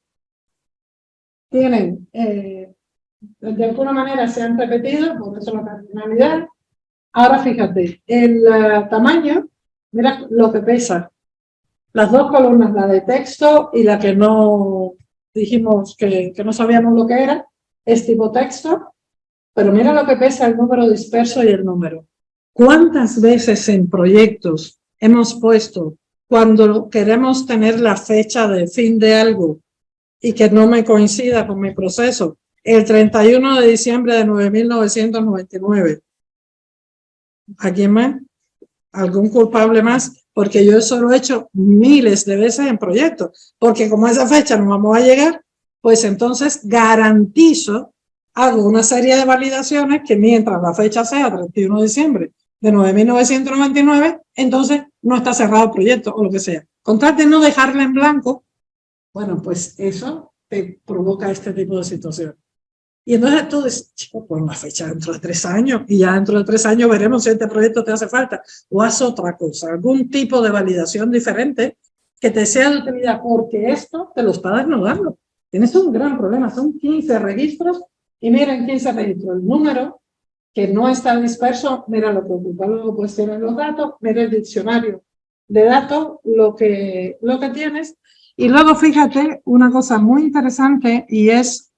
Tienen, de alguna manera se han repetido, por eso la cardinalidad. Ahora fíjate, el tamaño, mira lo que pesa. Las dos columnas, la de texto y la que no dijimos que no sabíamos lo que era, es tipo texto, pero mira lo que pesa el número disperso y el número. ¿Cuántas veces en proyectos hemos puesto cuando queremos tener la fecha de fin de algo y que no me coincida con mi proceso? El 31 de diciembre de 9.999. ¿A quién más? ¿Algún culpable más? Porque yo eso lo he hecho miles de veces en proyectos. Porque como a esa fecha no vamos a llegar, pues entonces garantizo, hago una serie de validaciones que mientras la fecha sea 31 de diciembre de 9.999, entonces no está cerrado el proyecto o lo que sea. Con tal de no dejarla en blanco, bueno, pues eso te provoca este tipo de situación. Y entonces tú dices, chico, pon la fecha dentro de 3 años y ya dentro de 3 años veremos si este proyecto te hace falta. O haz otra cosa, algún tipo de validación diferente que te sea de utilidad, porque esto te lo está desnudando. Tienes un gran problema, son 15 registros y miren 15 registros. El número que no está disperso, mira lo que ocupa. Luego pues tienes los datos, mira el diccionario de datos, lo que tienes. Y luego fíjate una cosa muy interesante y es,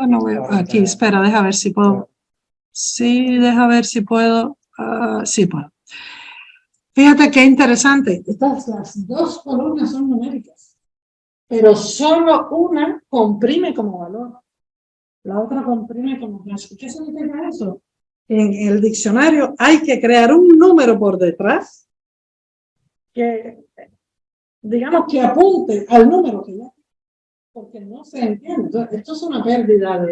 no veo aquí, espera, deja ver si puedo. Sí, deja ver si puedo. Sí puedo. Fíjate qué interesante. Las dos columnas son numéricas, pero solo una comprime como valor. La otra comprime como clase. ¿Qué significa eso? En el diccionario hay que crear un número por detrás que, digamos, que apunte al número que ya, porque no se entiende. Entonces, esto es una pérdida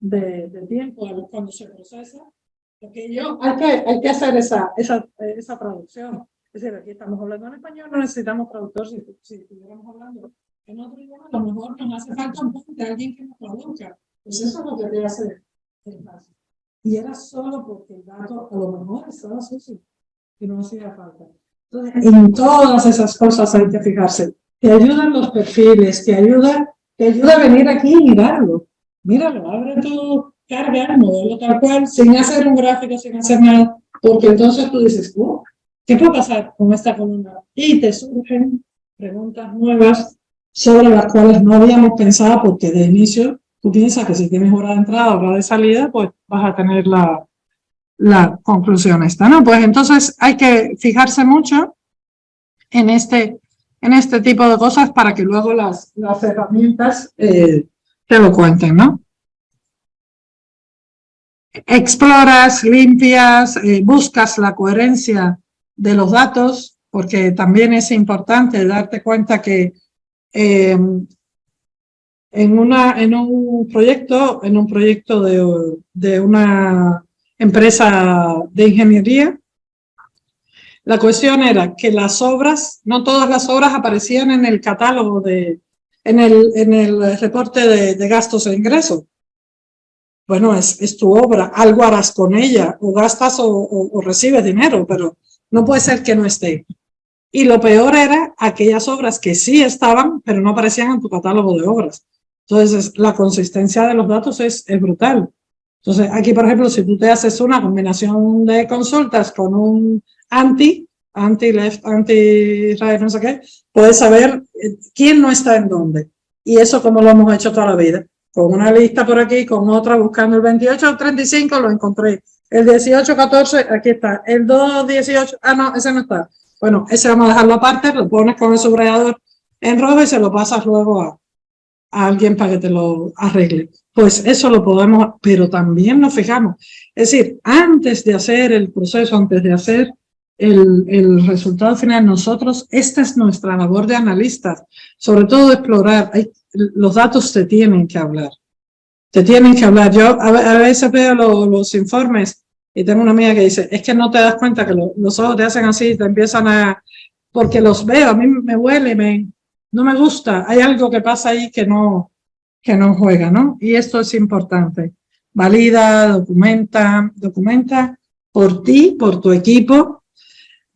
de tiempo cuando se procesa, porque hay que hacer esa traducción. Es decir, aquí estamos hablando en español, no necesitamos traductor. Si estuviéramos hablando en otro idioma, a lo mejor nos hace falta un poco de alguien que nos traduzca. Pues eso es lo que te hace el caso. Y era solo porque el dato a lo mejor estaba sucio y no hacía falta. Entonces, en todas esas cosas hay que fijarse. Te ayudan los perfiles, te ayuda a venir aquí y mirarlo. Míralo, abre carga el modelo tal cual, sin hacer un gráfico, sin hacer nada, porque entonces tú dices, ¿qué puede pasar con esta columna? Y te surgen preguntas nuevas sobre las cuales no habíamos pensado, porque de inicio tú piensas que si tienes hora de entrada, hora de salida, pues vas a tener la conclusión esta, ¿no? Pues entonces hay que fijarse mucho en este tipo de cosas para que luego las herramientas te lo cuenten, ¿no? Exploras, limpias, buscas la coherencia de los datos, porque también es importante darte cuenta que en un proyecto de una empresa de ingeniería, la cuestión era que las obras, no todas las obras aparecían en el catálogo en el reporte de gastos e ingresos. Bueno, es tu obra, algo harás con ella, o gastas o recibes dinero, pero no puede ser que no esté. Y lo peor era aquellas obras que sí estaban, pero no aparecían en tu catálogo de obras. Entonces, la consistencia de los datos es brutal. Entonces, aquí, por ejemplo, si tú te haces una combinación de consultas con un anti-left, anti-right, no sé qué, puedes saber quién no está en dónde. Y eso como lo hemos hecho toda la vida. Con una lista por aquí, con otra, buscando el 2835, lo encontré. El 1814, aquí está. El 218, no, ese no está. Bueno, ese vamos a dejarlo aparte, lo pones con el subrayador en rojo y se lo pasas luego a alguien para que te lo arregle. Pues eso lo podemos, pero también nos fijamos. Es decir, antes de hacer el proceso, antes de hacer el resultado final, nosotros, esta es nuestra labor de analistas, sobre todo explorar. Los datos te tienen que hablar. Te tienen que hablar. Yo a veces veo los informes y tengo una amiga que dice, es que no te das cuenta que los ojos te hacen así, te empiezan porque los veo, a mí me huele, no me gusta, hay algo que pasa ahí que no juega, ¿no? Y esto es importante. Valida, documenta por ti, por tu equipo,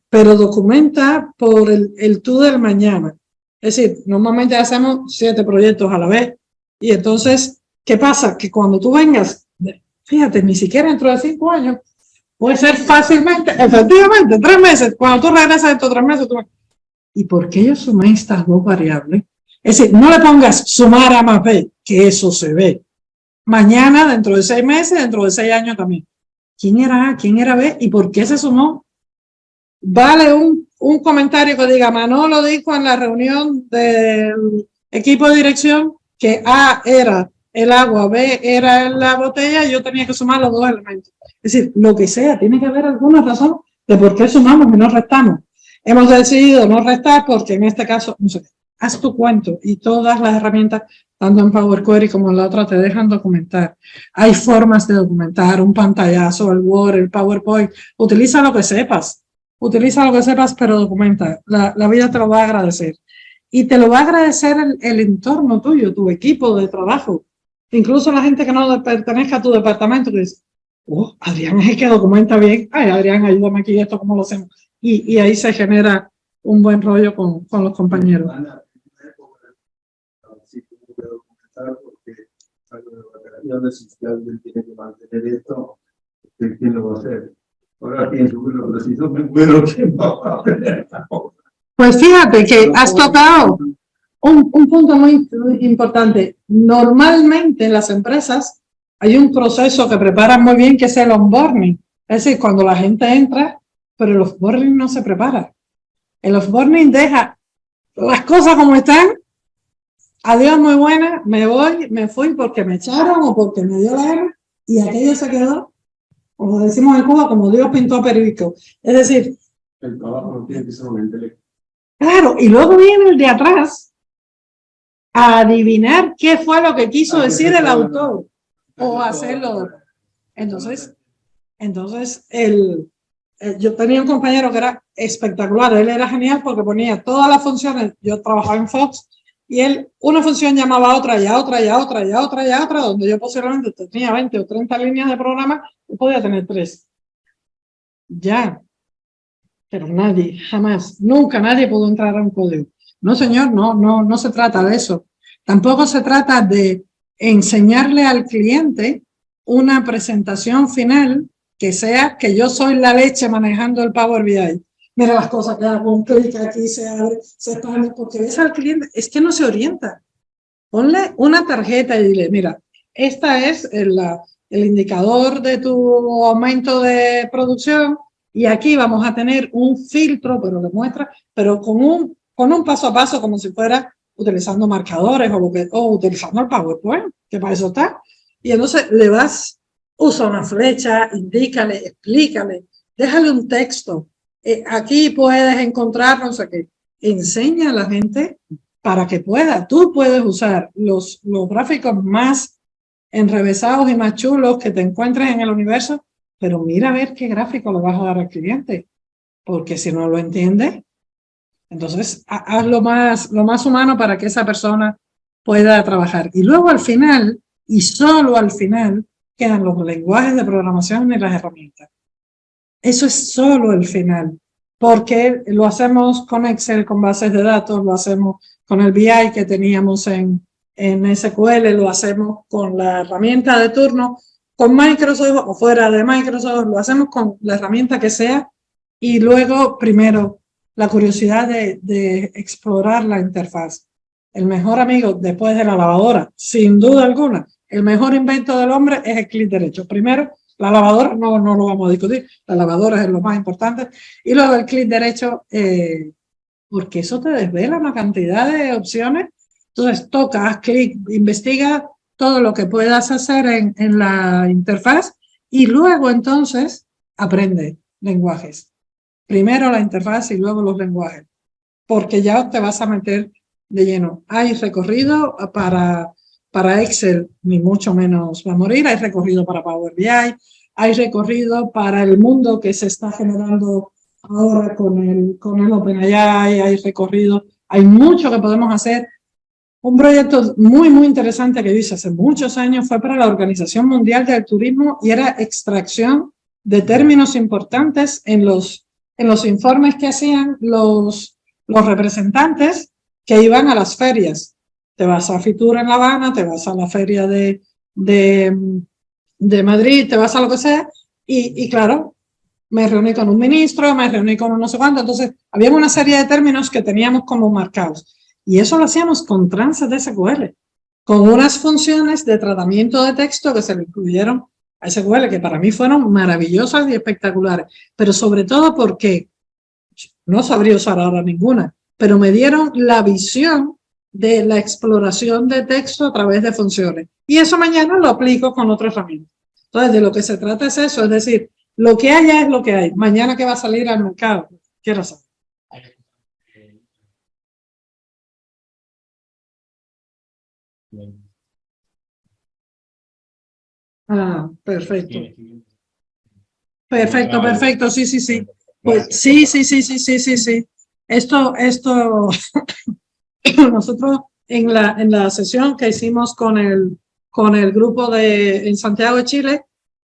pero documenta por el tú del mañana. Es decir, normalmente hacemos 7 proyectos a la vez y entonces, ¿qué pasa? Que cuando tú vengas, fíjate, ni siquiera dentro de 5 años, puede ser fácilmente, efectivamente, 3 meses. Cuando tú regresas dentro de 3 meses, ¿y por qué yo sumé estas 2 variables? Es decir, no le pongas sumar A más B, que eso se ve. Mañana, dentro de 6 meses, dentro de 6 años también. ¿Quién era A? ¿Quién era B? ¿Y por qué se sumó? Vale un comentario que diga, Manolo dijo en la reunión del equipo de dirección que A era el agua, B era la botella, y yo tenía que sumar los 2 elementos. Es decir, lo que sea, tiene que haber alguna razón de por qué sumamos y no restamos. Hemos decidido no restar porque en este caso, no sé, haz tu cuento y todas las herramientas, tanto en Power Query como en la otra, te dejan documentar. Hay formas de documentar, un pantallazo, el Word, el PowerPoint. Utiliza lo que sepas, pero documenta. La vida te lo va a agradecer. Y te lo va a agradecer el entorno tuyo, tu equipo de trabajo. Incluso la gente que no pertenezca a tu departamento, que dice, Adrián es el que documenta bien. Ay, Adrián, ayúdame aquí, esto cómo lo hacemos. Y ahí se genera un buen rollo con los compañeros. Sí, tengo que documentar porque si alguien tiene que mantener esto, ¿quién lo va a hacer? Ahora pienso, bueno, pero si no me muero, ¿quién va a hacer? Pues fíjate que has tocado un punto muy importante. Normalmente en las empresas hay un proceso que preparan muy bien que es el onboarding. Es decir, cuando la gente entra, pero el offboarding no se prepara. El offboarding deja las cosas como están. Adiós, muy buena, me fui porque me echaron o porque me dio la gana y aquello se quedó, como decimos en Cuba, como Dios pintó a perico. Es decir, el trabajo no tiene que ser un intelecto. Claro, y luego viene el de atrás a adivinar qué fue lo que quiso decir el autor o hacerlo. Entonces yo tenía un compañero que era espectacular, él era genial porque ponía todas las funciones, yo trabajaba en Fox, y él, una función llamaba a otra, y a otra, y a otra, y a otra, y a otra, donde yo posiblemente tenía 20 o 30 líneas de programa, y podía tener 3. Ya. Pero nadie, jamás, nunca nadie pudo entrar a un código. No, señor, no se trata de eso. Tampoco se trata de enseñarle al cliente una presentación final que sea que yo soy la leche manejando el Power BI. Mira las cosas que hago, un clic aquí, se abre, se expande, porque ves al cliente, es que no se orienta. Ponle una tarjeta y dile, mira, esta es el indicador de tu aumento de producción y aquí vamos a tener un filtro, pero le muestra, pero con un paso a paso, como si fuera utilizando marcadores o utilizando el PowerPoint, que para eso está. Y entonces le vas, usa una flecha, indícale, explícale, déjale un texto. Aquí puedes encontrar, no sé qué. Enseña a la gente para que pueda. Tú puedes usar los gráficos más enrevesados y más chulos que te encuentres en el universo, pero mira a ver qué gráfico le vas a dar al cliente, porque si no lo entiende, entonces haz lo más humano para que esa persona pueda trabajar. Y luego al final, y solo al final, quedan los lenguajes de programación y las herramientas. Eso es solo el final, porque lo hacemos con Excel, con bases de datos, lo hacemos con el BI que teníamos en SQL, lo hacemos con la herramienta de turno, con Microsoft o fuera de Microsoft, lo hacemos con la herramienta que sea y luego, primero, la curiosidad de explorar la interfaz. El mejor amigo después de la lavadora, sin duda alguna, el mejor invento del hombre es el clic derecho. Primero, la lavadora, no lo vamos a discutir, la lavadora es lo más importante. Y luego el clic derecho, porque eso te desvela una cantidad de opciones. Entonces toca, haz clic, investiga todo lo que puedas hacer en la interfaz y luego entonces aprende lenguajes. Primero la interfaz y luego los lenguajes, porque ya te vas a meter de lleno. Hay recorrido para Excel, ni mucho menos va a morir. Hay recorrido para Power BI, hay recorrido para el mundo que se está generando ahora con el OpenAI, hay recorrido, hay mucho que podemos hacer. Un proyecto muy, muy interesante que hice hace muchos años fue para la Organización Mundial del Turismo y era extracción de términos importantes en los informes que hacían los representantes que iban a las ferias. Te vas a Fitur en La Habana, te vas a la feria de Madrid, te vas a lo que sea, y claro, me reuní con un ministro, me reuní con un no sé cuánto, entonces había una serie de términos que teníamos como marcados. Y eso lo hacíamos con trances de SQL, con unas funciones de tratamiento de texto que se le incluyeron a SQL, que para mí fueron maravillosas y espectaculares, pero sobre todo porque no sabría usar ahora ninguna, pero me dieron la visión de la exploración de texto a través de funciones. Y eso mañana lo aplico con otra herramienta. Entonces, de lo que se trata es eso, es decir, lo que haya es lo que hay. Mañana que va a salir al mercado, quiero saber. Ah, perfecto. Perfecto, perfecto, sí, sí, sí. Pues sí, sí, sí, sí, sí, sí, sí. Esto, nosotros en la sesión que hicimos con el grupo en Santiago de Chile,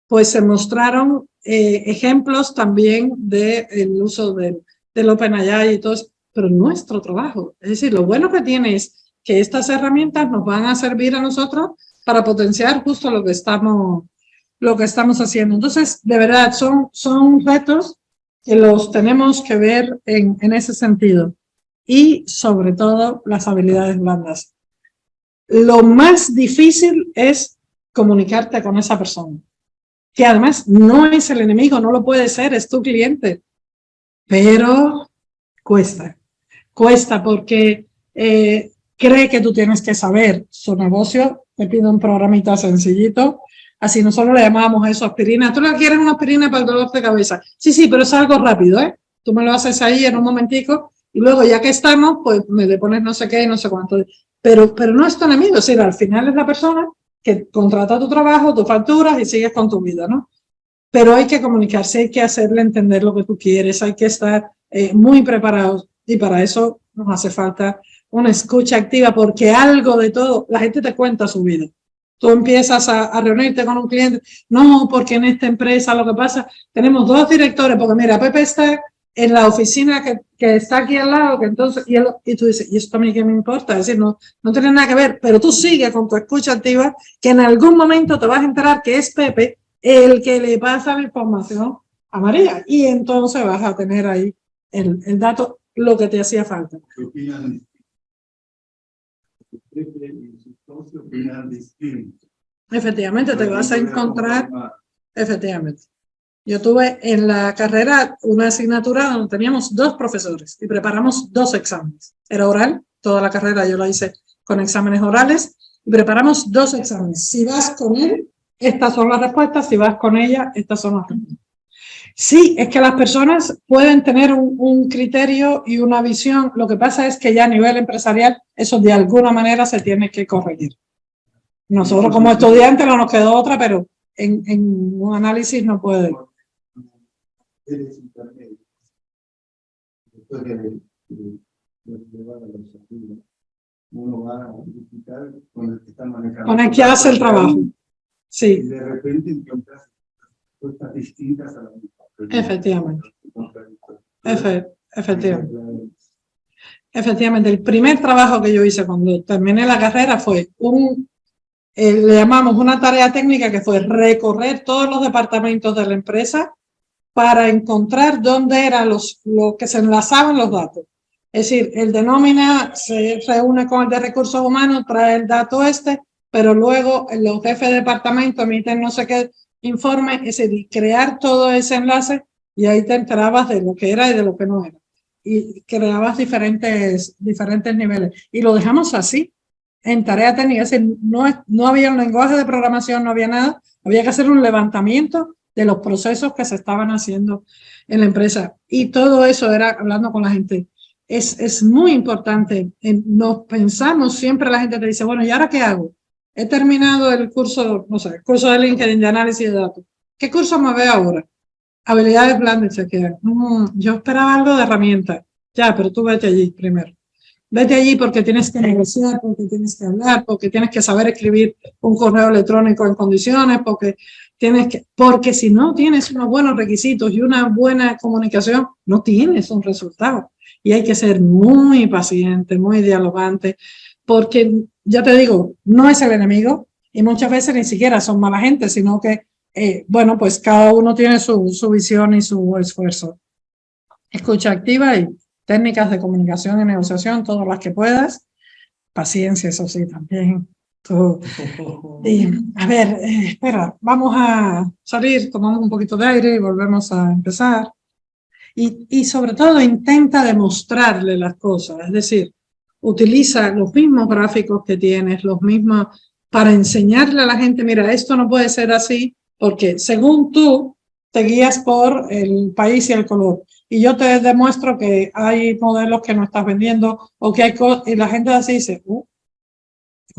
pues se mostraron ejemplos también del uso del OpenAI y todo eso, pero nuestro trabajo. Es decir, lo bueno que tiene es que estas herramientas nos van a servir a nosotros para potenciar justo lo que estamos haciendo. Entonces, de verdad, son retos que los tenemos que ver en ese sentido. Y sobre todo las habilidades blandas. Lo más difícil es comunicarte con esa persona, que además no es el enemigo, no lo puede ser, es tu cliente, pero cuesta porque cree que tú tienes que saber su negocio. Te pido un programita sencillito, así nosotros le llamábamos eso aspirina. ¿Tú le quieres una aspirina para el dolor de cabeza? Sí, pero es algo rápido, ¿eh? Tú me lo haces ahí en un momentico y luego ya que estamos, pues me le pones no sé qué y no sé cuánto. Pero no es tu enemigo, es decir, al final es la persona que contrata tu trabajo, tus facturas y sigues con tu vida, ¿no? Pero hay que comunicarse, hay que hacerle entender lo que tú quieres, hay que estar muy preparados y para eso nos hace falta una escucha activa porque algo de todo, la gente te cuenta su vida. Tú empiezas a reunirte con un cliente, no, porque en esta empresa lo que pasa, tenemos 2 directores, porque mira, Pepe está en la oficina que está aquí al lado, que entonces, y tú dices, ¿y esto a mí qué me importa? Es decir, no tiene nada que ver, pero tú sigues con tu escucha activa, que en algún momento te vas a enterar que es Pepe el que le pasa la información a María, y entonces vas a tener ahí el dato, lo que te hacía falta. Efectivamente, te vas a encontrar, efectivamente. Yo tuve en la carrera una asignatura donde teníamos 2 profesores y preparamos 2 exámenes. Era oral, toda la carrera yo la hice con exámenes orales y preparamos 2 exámenes. Si vas con él, estas son las respuestas, si vas con ella, estas son las respuestas. Sí, es que las personas pueden tener un criterio y una visión, lo que pasa es que ya a nivel empresarial eso de alguna manera se tiene que corregir. Nosotros como estudiantes no nos quedó otra, pero en un análisis no puede. Después de llevar a los alumnos, uno va a visitar con el que está manejando. Con el que hace el trabajo. Sí. Y de repente encuentras cosas distintas a la misma. Efectivamente. Efectivamente. Efectivamente. El primer trabajo que yo hice cuando terminé la carrera fue le llamamos una tarea técnica que fue recorrer todos los departamentos de la empresa para encontrar dónde eran los que se enlazaban los datos. Es decir, el de nómina se reúne con el de recursos humanos, trae el dato pero luego los jefes de departamento emiten no sé qué informe, es decir, crear todo ese enlace y ahí te enterabas de lo que era y de lo que no era. Y creabas diferentes niveles. Y lo dejamos así, en tarea técnica. Es decir, no había un lenguaje de programación, no había nada. Había que hacer un levantamiento de los procesos que se estaban haciendo en la empresa. Y todo eso era hablando con la gente. Es muy importante. Nos pensamos, siempre la gente te dice, bueno, ¿y ahora qué hago? He terminado el curso, no sé, el curso de LinkedIn de análisis de datos. ¿Qué curso me veo ahora? Habilidades blandas, chequear. Yo esperaba algo de herramientas. Ya, pero tú vete allí primero. Vete allí porque tienes que negociar, porque tienes que hablar, porque tienes que saber escribir un correo electrónico en condiciones, porque si no tienes unos buenos requisitos y una buena comunicación, no tienes un resultado. Y hay que ser muy paciente, muy dialogante, porque ya te digo, no es el enemigo y muchas veces ni siquiera son mala gente, sino que, bueno, pues cada uno tiene su visión y su esfuerzo. Escucha activa y técnicas de comunicación y negociación, todas las que puedas. Paciencia, eso sí, también. A ver, espera, vamos a salir, tomamos un poquito de aire y volvemos a empezar. Y sobre todo intenta demostrarle las cosas, es decir, utiliza los mismos gráficos que tienes, los mismos, para enseñarle a la gente, mira, esto no puede ser así, porque según tú te guías por el país y el color. Y yo te demuestro que hay modelos que no estás vendiendo o que hay cosas, y la gente así dice, ¿no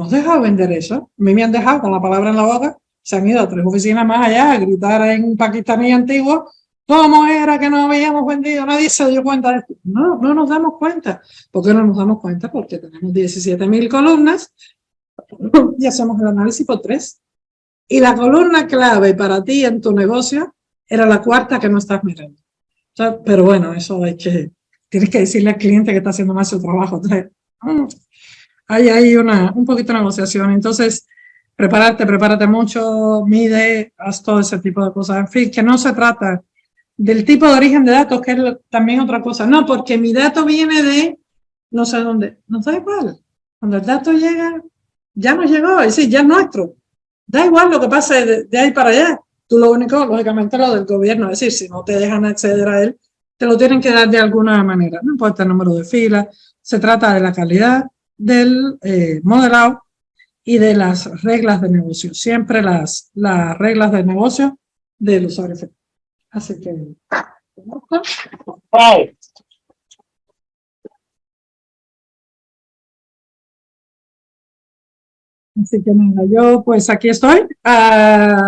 has dejado vender eso? A mí me han dejado con la palabra en la boca, se han ido a 3 oficinas más allá a gritar en un pakistaní antiguo, ¿cómo era que no habíamos vendido? Nadie se dio cuenta de esto. No nos damos cuenta. ¿Por qué no nos damos cuenta? Porque tenemos 17.000 columnas y hacemos el análisis por 3. Y la columna clave para ti en tu negocio era la 4ª que no estás mirando. O sea, pero bueno, eso tienes que decirle al cliente que está haciendo más su trabajo. Entonces, hay un poquito de negociación. Entonces, prepárate mucho, mide, haz todo ese tipo de cosas. En fin, que no se trata del tipo de origen de datos, que es también otra cosa. No, porque mi dato viene de no sé dónde. No da igual. Cuando el dato llega, ya nos llegó, es decir, ya es nuestro. Da igual lo que pase de ahí para allá. Tú lo único, lógicamente, lo del gobierno, es decir, si no te dejan acceder a él, te lo tienen que dar de alguna manera. No importa el número de filas, se trata de la calidad del modelado y de las reglas de negocio. Siempre las reglas de negocio del usuario. Así que... ¡Wow! Así que nada, yo pues aquí estoy a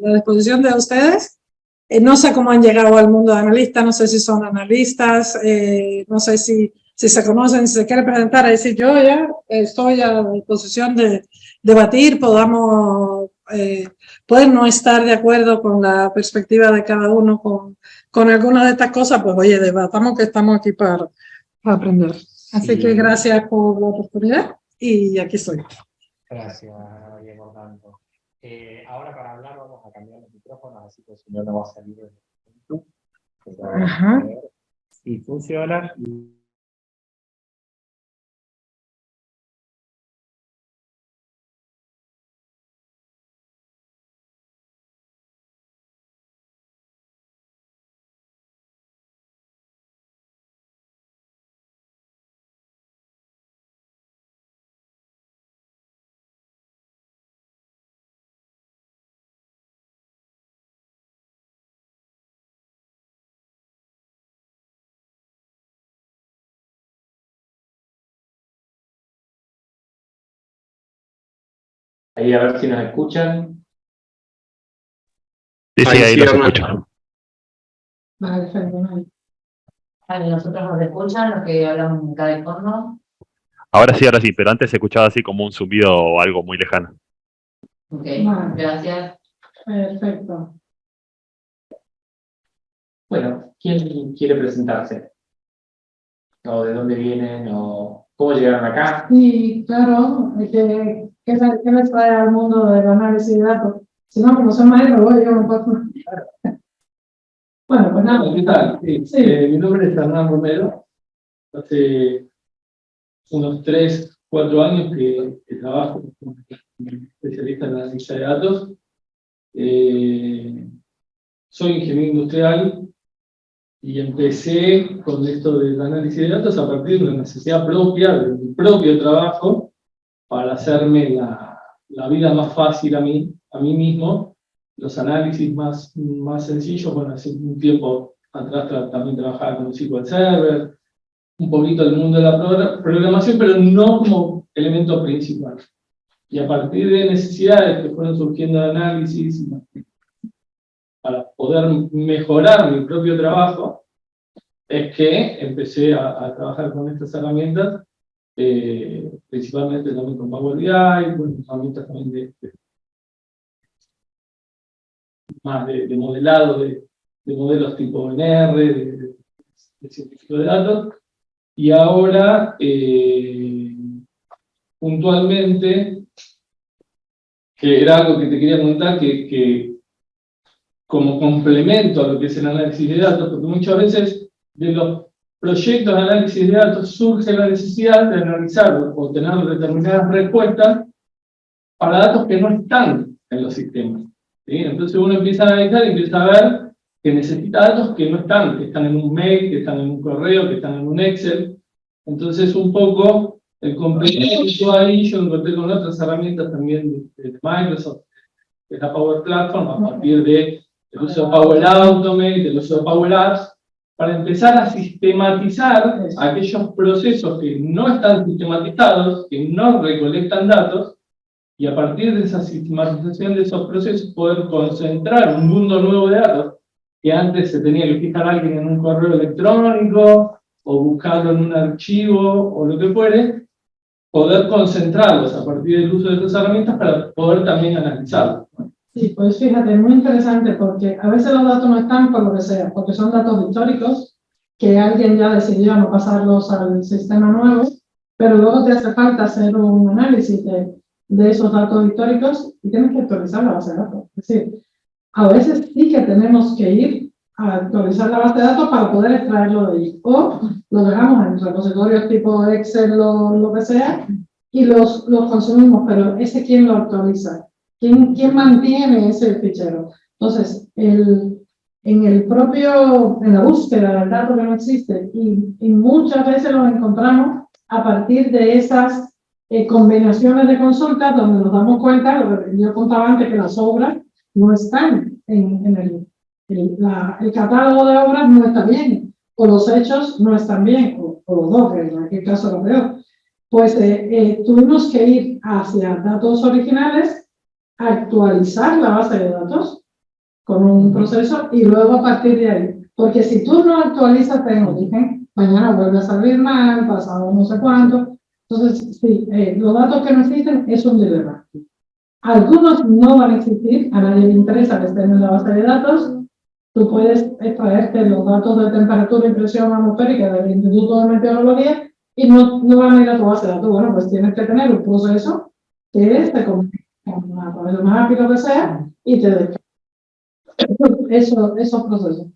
la disposición de ustedes. No sé cómo han llegado al mundo de analistas, no sé si son analistas, no sé si se conocen, si se quieren presentar, es decir, yo ya estoy a la disposición de debatir, podamos pueden no estar de acuerdo con la perspectiva de cada uno con algunas de estas cosas, pues oye, debatamos, que estamos aquí para aprender. Así que gracias por la oportunidad y aquí estoy. Gracias, Diego Orlando. Ahora para hablar vamos a cambiar los micrófonos, así que el señor no va a salir del momento. Ajá. A ver si funciona. Ahí a ver si nos escuchan. Sí, ahí los escucho. Vale, fenomenal. Vale, nosotros nos escuchan los que hablamos en cada icono. Ahora sí, pero antes se escuchaba así como un zumbido o algo muy lejano. Ok, Vale. gracias. Perfecto. Bueno, ¿quién quiere presentarse? ¿O de dónde vienen? ¿O cómo llegaron acá? Sí, claro, ¿qué les trae al mundo del análisis de datos? Si no, como soy maestro, voy yo no puedo. Bueno, pues nada. ¿Qué tal? Sí. Sí. Mi nombre es Hernán Romero. Hace unos 3, 4 años que trabajo como especialista en análisis de datos. Soy ingeniero industrial y empecé con esto del análisis de datos a partir de una necesidad propia, de mi propio trabajo, para hacerme la vida más fácil a mí mismo. Los análisis más sencillos, bueno, hace un tiempo atrás también trabajaba con SQL Server, un poquito el mundo de la programación, pero no como elemento principal. Y a partir de necesidades que fueron surgiendo de análisis, para poder mejorar mi propio trabajo, es que empecé a trabajar con estas herramientas, principalmente también con Power BI, con herramientas también más de modelado, de modelos tipo NR, de científico de datos, y ahora, puntualmente, que era algo que te quería comentar, que como complemento a lo que es el análisis de datos, porque muchas veces de los proyectos de análisis de datos surge la necesidad de analizar o tener determinadas respuestas para datos que no están en los sistemas. ¿Sí? Entonces uno empieza a analizar y empieza a ver que necesita datos que no están, que están en un mail, que están en un correo, que están en un Excel. Entonces un poco el complemento ahí yo lo encontré con otras herramientas también de Microsoft, que es la Power Platform, a partir del uso de Power Automate, del uso de Power Apps, para empezar a sistematizar aquellos procesos que no están sistematizados, que no recolectan datos, y a partir de esa sistematización de esos procesos poder concentrar un mundo nuevo de datos que antes se tenía que fijar alguien en un correo electrónico o buscarlo en un archivo o lo que fuere, poder concentrarlos a partir del uso de estas herramientas para poder también analizarlos. Sí, pues fíjate, muy interesante porque a veces los datos no están por lo que sea, porque son datos históricos que alguien ya decidió no pasarlos al sistema nuevo, pero luego te hace falta hacer un análisis de esos datos históricos y tienes que actualizar la base de datos. Es decir, a veces sí que tenemos que ir a actualizar la base de datos para poder extraerlo de ahí. O lo dejamos en repositorios tipo Excel o lo que sea y los consumimos, pero ese ¿quién lo actualiza? ¿Quién mantiene ese fichero? Entonces, en la búsqueda del dato que no existe, y muchas veces los encontramos a partir de esas combinaciones de consultas donde nos damos cuenta, lo que yo contaba antes, que las obras no están en el catálogo de obras no está bien, o los hechos no están bien, o los dos, que en aquel caso lo peor. Pues tuvimos que ir hacia datos originales, actualizar la base de datos con un proceso y luego a partir de ahí. Porque si tú no actualizas en origen, mañana vuelve a salir mal, pasado no sé cuánto. Entonces, sí, los datos que no existen es un dilema. Algunos no van a existir, a nadie le interesa que estén en la base de datos. Tú puedes extraerte los datos de temperatura y presión atmosférica del Instituto de Meteorología y no van a ir a tu base de datos. Bueno, pues tienes que tener un proceso que te comunica a través de una API, lo que sea, y te deja esos procesos.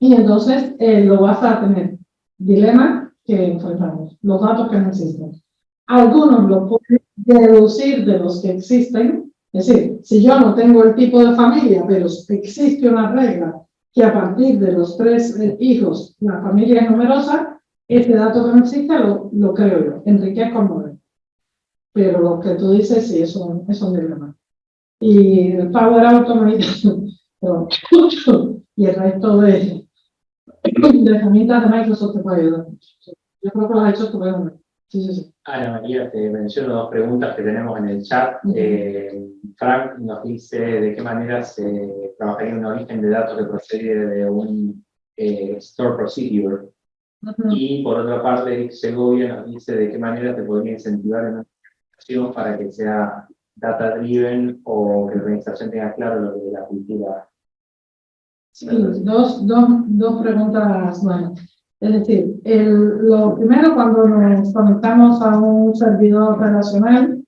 Y entonces lo vas a tener. Dilema que enfrentamos, los datos que no existen. Algunos lo pueden deducir de los que existen. Es decir, si yo no tengo el tipo de familia, pero existe una regla que a partir de los 3 hijos la familia es numerosa, ese dato que no existe lo creo yo, enriquezco el modelo. Pero lo que tú dices sí es un dilema. Y el Power Automate y el resto de herramientas de Microsoft te puede ayudar. Yo creo que lo has hecho estupendamente. Sí. Ana María, te menciono 2 preguntas que tenemos en el chat. Frank nos dice de qué manera se trabajaría un origen de datos que procede de un store procedure. Y por otra parte, Eric Segovia nos dice de qué manera te podría incentivar en una organización para que sea data driven o que la organización tenga claro lo que es la cultura. Sí, dos preguntas buenas. Es decir, lo primero, cuando nos conectamos a un servidor relacional,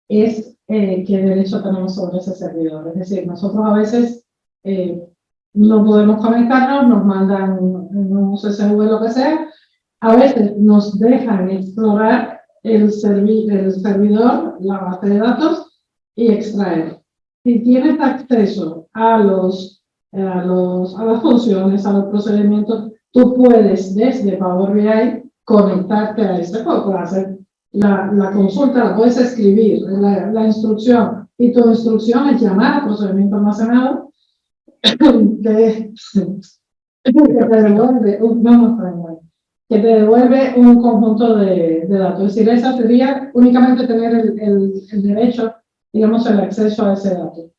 es qué derecho tenemos sobre ese servidor. Es decir, nosotros a veces no podemos conectarnos, nos mandan un CSV, lo que sea. A veces nos dejan explorar el servidor, la base de datos, y extraer. Si tienes acceso a las funciones, a los procedimientos, tú puedes desde Power BI conectarte a este código, hacer la consulta, la puedes escribir, la instrucción, y tu instrucción es llamar al procedimiento almacenado que te devuelve un conjunto de datos. Es decir, esa sería únicamente tener el derecho, digamos, el acceso a ese dato.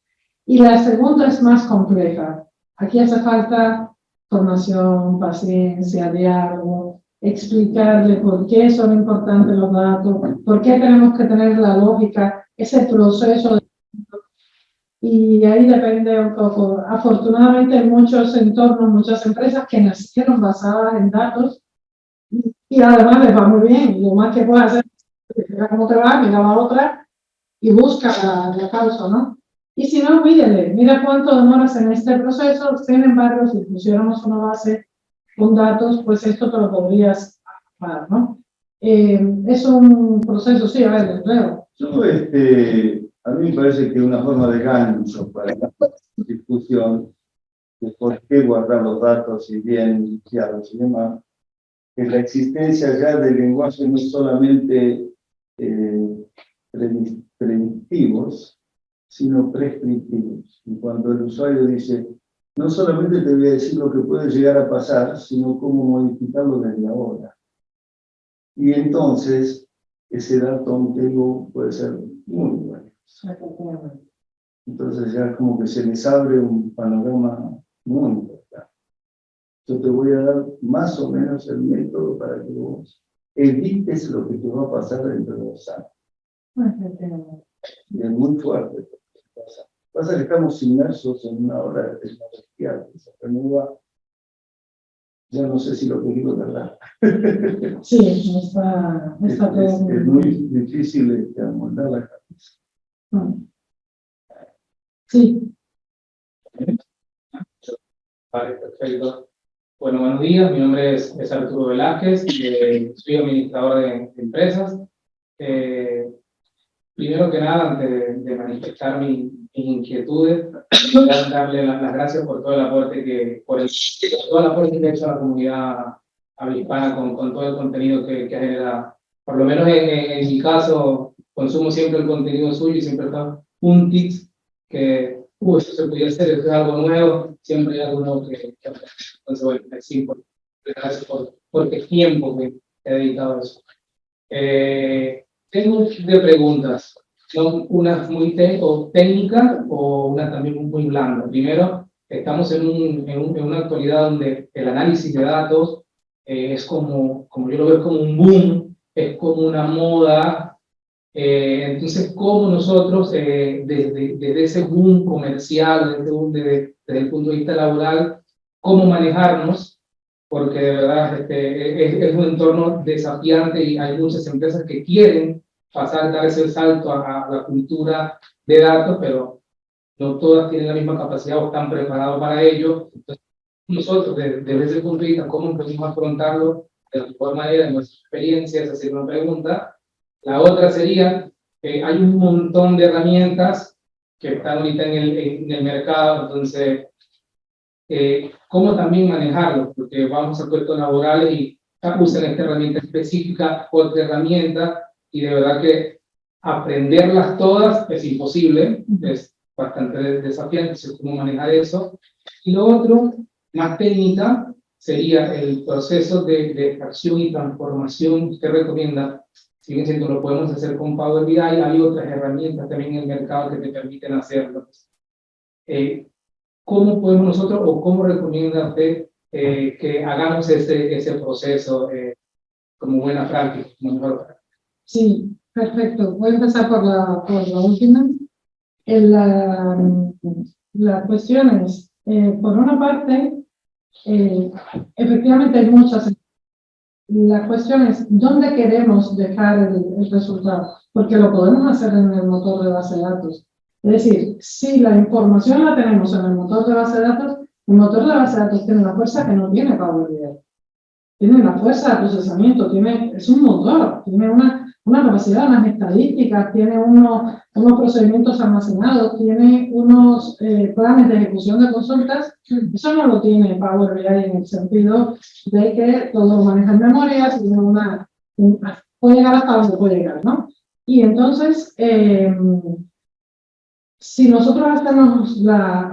Y la segunda es más compleja. Aquí hace falta formación, paciencia, diálogo, explicarle por qué son importantes los datos, por qué tenemos que tener la lógica, ese proceso. Y ahí depende un poco. Afortunadamente hay muchos entornos, muchas empresas que nacieron basadas en datos y además les va muy bien. Lo más que puedes hacer es mira cómo te va, mira la otra y busca la causa, ¿no? Y si no, mira cuánto demoras en este proceso. Sin embargo, si pusiéramos una base con datos, pues esto te lo podrías pagar, ¿no? Es un proceso, sí, a ver, Leo. Yo, a mí me parece que una forma de gancho para la discusión de por qué guardar los datos y bien limpiados y demás, es la existencia ya del lenguaje no solamente predictivos, sino prescriptivos. Y cuando el usuario dice, no solamente te voy a decir lo que puede llegar a pasar, sino cómo modificarlo desde ahora. Y entonces, ese dato, aunque digo, puede ser muy bueno. Entonces ya como que se les abre un panorama muy importante. Yo te voy a dar más o menos el método para que vos evites lo que te va a pasar dentro de 2 años. Y es muy fuerte. Pasa que estamos inmersos en una hora de tecnología que se renueva. Ya no sé si lo que digo es verdad. Sí, está todo es muy difícil de amoldar la cabeza. Sí. Vale, perfecto. Bueno, buenos días. Mi nombre es Arturo Velázquez. Soy administrador de empresas. Primero que nada, antes de manifestar mis inquietudes, quería darle las gracias por todo el aporte por todo el aporte que ha hecho a la comunidad habla-hispana con todo el contenido que ha generado. Por lo menos en mi caso, consumo siempre el contenido suyo y siempre está un tips que eso se podía hacer, eso es algo nuevo, siempre hay algo nuevo que entonces, bueno, sí, gracias por el tiempo que he dedicado a eso. Tengo de preguntas, ¿no? Una muy técnica o una también muy blanda. Primero, estamos en una actualidad donde el análisis de datos es como yo lo veo como un boom, es como una moda Entonces, ¿cómo nosotros, desde ese boom comercial, desde el punto de vista laboral, cómo manejarnos? Porque de verdad es un entorno desafiante y hay muchas empresas que quieren dar ese salto a la cultura de datos, pero no todas tienen la misma capacidad o están preparados para ello. Entonces, nosotros, desde ese punto de vista, ¿cómo podemos afrontarlo de la mejor manera en nuestra experiencia? Esa sería una pregunta. La otra sería, hay un montón de herramientas que están ahorita en el mercado, entonces, ¿cómo también manejarlo? Porque vamos a puestos laborales y usan esta herramienta específica, otra herramienta, y de verdad que aprenderlas todas es imposible, es bastante desafiante, entonces, ¿cómo manejar eso? Y lo otro, más técnica, sería el proceso de extracción y transformación que usted recomienda. Si bien siento lo podemos hacer con Power BI, hay otras herramientas también en el mercado que te permiten hacerlo. ¿Cómo podemos nosotros o cómo recomienda usted que hagamos ese proceso como buena práctica, como mejor práctica? Sí, perfecto. Voy a empezar por la última. La cuestión es, por una parte, efectivamente hay muchas. La cuestión es, ¿dónde queremos dejar el resultado? Porque lo podemos hacer en el motor de base de datos. Es decir, si la información la tenemos en el motor de base de datos, el motor de base de datos tiene una fuerza que no tiene Power BI. Tiene una fuerza de procesamiento, es un motor, tiene una capacidad, unas estadísticas, tiene unos procedimientos almacenados, tiene unos planes de ejecución de consultas. Eso no lo tiene Power BI en el sentido de que todo lo maneja en memoria, puede llegar hasta donde puede llegar, ¿no? Y entonces, si nosotros hacemos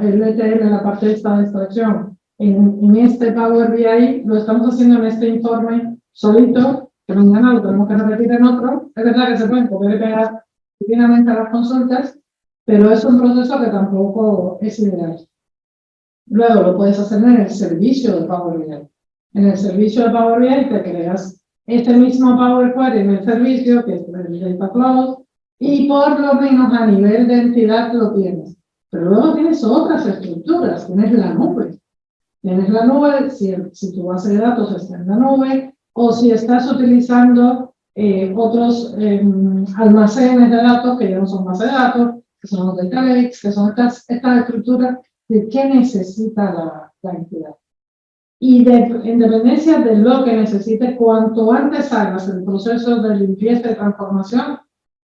el ETL, la parte de esta extracción, en este Power BI, lo estamos haciendo en este informe solito, que mañana lo tenemos que repetir en otro. Es verdad que se pueden copiar y pegar divinamente a las consultas, pero es un proceso que tampoco es ideal. Luego lo puedes hacer en el servicio de Power BI. En el servicio de Power BI te creas este mismo Power Query en el servicio, que es el Data Cloud, y por lo menos a nivel de entidad lo tienes. Pero luego tienes otras estructuras, tienes la nube. Tienes la nube, si tu base de datos está en la nube, o si estás utilizando otros almacenes de datos que ya no son base de datos, que son los data lakes, que son estas estructuras de qué necesita la entidad. Y en dependencia de lo que necesites, cuanto antes hagas el proceso de limpieza y transformación,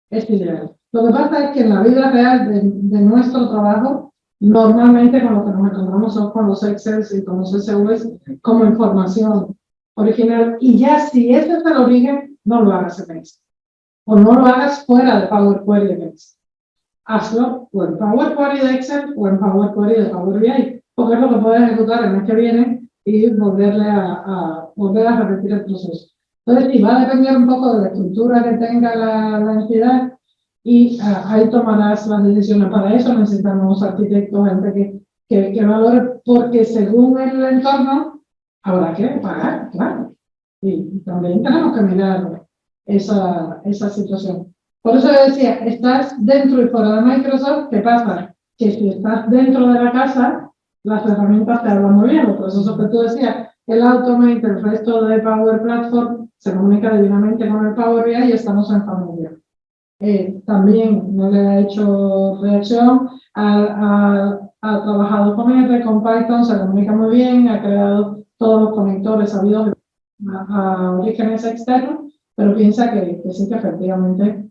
es ideal. Lo que pasa es que en la vida real de nuestro trabajo, normalmente con lo que nos encontramos son con los Excel y con los SVs como información original. Y ya si ese es el origen, no lo hagas en Excel. O no lo hagas fuera de Power Query de Excel. Hazlo o en Power Query de Excel o en Power Query de Power BI. Porque es lo que puedes ejecutar el mes que viene y volver a repetir el proceso. Entonces, sí, va a depender un poco de la estructura que tenga la entidad y ahí tomarás las decisiones. Para eso necesitamos arquitectos, gente que valore, porque según el entorno habrá que pagar, claro. Y también tenemos que mirar esa situación. Por eso decía, estás dentro y fuera de Microsoft, ¿qué pasa? Que si estás dentro de la casa, las herramientas te hablan muy bien, los procesos que tú decías, el Automate, el resto de Power Platform, se comunica divinamente con el Power BI y estamos en familia. También no le ha hecho reacción, ha trabajado con R, con Python, se comunica muy bien, ha creado todos los conectores habidos a orígenes externos, pero piensa que sí que efectivamente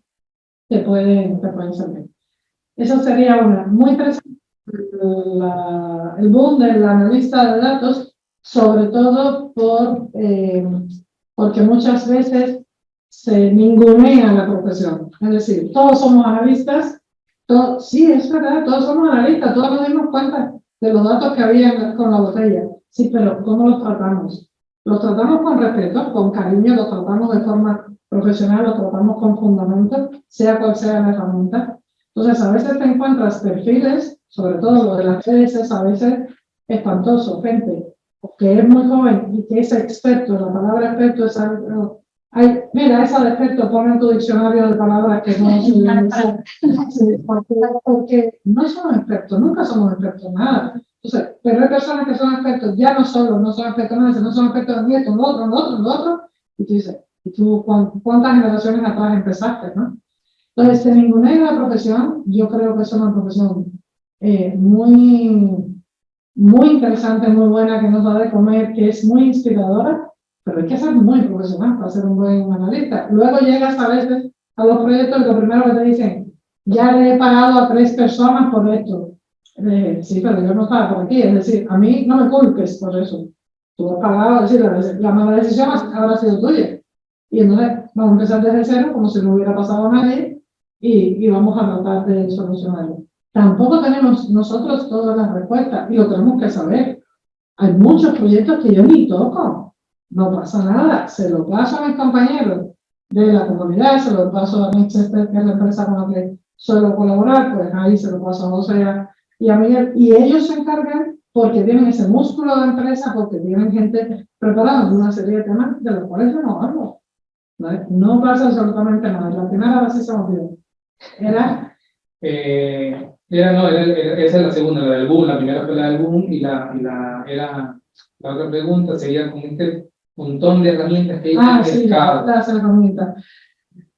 te pueden servir. Eso sería una. Muy interesante el boom del analista de datos, sobre todo porque muchas veces se ningunea la profesión. Es decir, todos somos analistas, sí, es verdad, todos somos analistas, todos nos dimos cuenta de los datos que había con la botella. Sí, pero ¿cómo los tratamos? Los tratamos con respeto, con cariño, los tratamos de forma profesional, los tratamos con fundamento, sea cual sea la herramienta. Entonces, a veces te encuentras perfiles, sobre todo lo de las redes, a veces espantoso, gente que es muy joven y que es experto, la palabra experto es algo Mira, esa defecto, pon en tu diccionario de palabras que no se deben usar. Sí, porque no somos expertos, nunca somos expertos en nada. Entonces, pero hay personas que son expertos, ya no solo no son expertos en nada, sino son expertos en esto, en lo otro, en lo otro, en lo otro. Y tú dices, ¿y tú cuántas generaciones atrás empezaste, no? Entonces, de ninguna la profesión, yo creo que es una profesión muy interesante, muy buena, que nos da de comer, que es muy inspiradora, pero hay que ser muy profesional para ser un buen analista. Luego llegas a veces a los proyectos y lo primero que te dicen, ya le he pagado a 3 personas por esto. Sí, pero yo no estaba por aquí, es decir, a mí no me culpes por eso. Tú has pagado, es decir, la mala decisión habrá sido tuya. Y entonces vamos a empezar desde cero, como si no hubiera pasado a nadie, y vamos a tratar de solucionarlo. Tampoco tenemos nosotros todas las respuestas, y lo tenemos que saber. Hay muchos proyectos que yo ni toco. No pasa nada, se lo paso a mis compañeros de la comunidad, se lo paso a Manchester, que es la empresa con la que suelo colaborar, pues ahí se lo paso a José y a Miguel, y ellos se encargan porque tienen ese músculo de empresa, porque tienen gente preparada en una serie de temas de los cuales yo no hablo. No pasa absolutamente nada. La primera vez sí se me olvidó. Esa es la segunda, la del boom. La primera fue la del boom y la otra pregunta sería con este montón de herramientas que hay en el sí, mercado. las herramientas.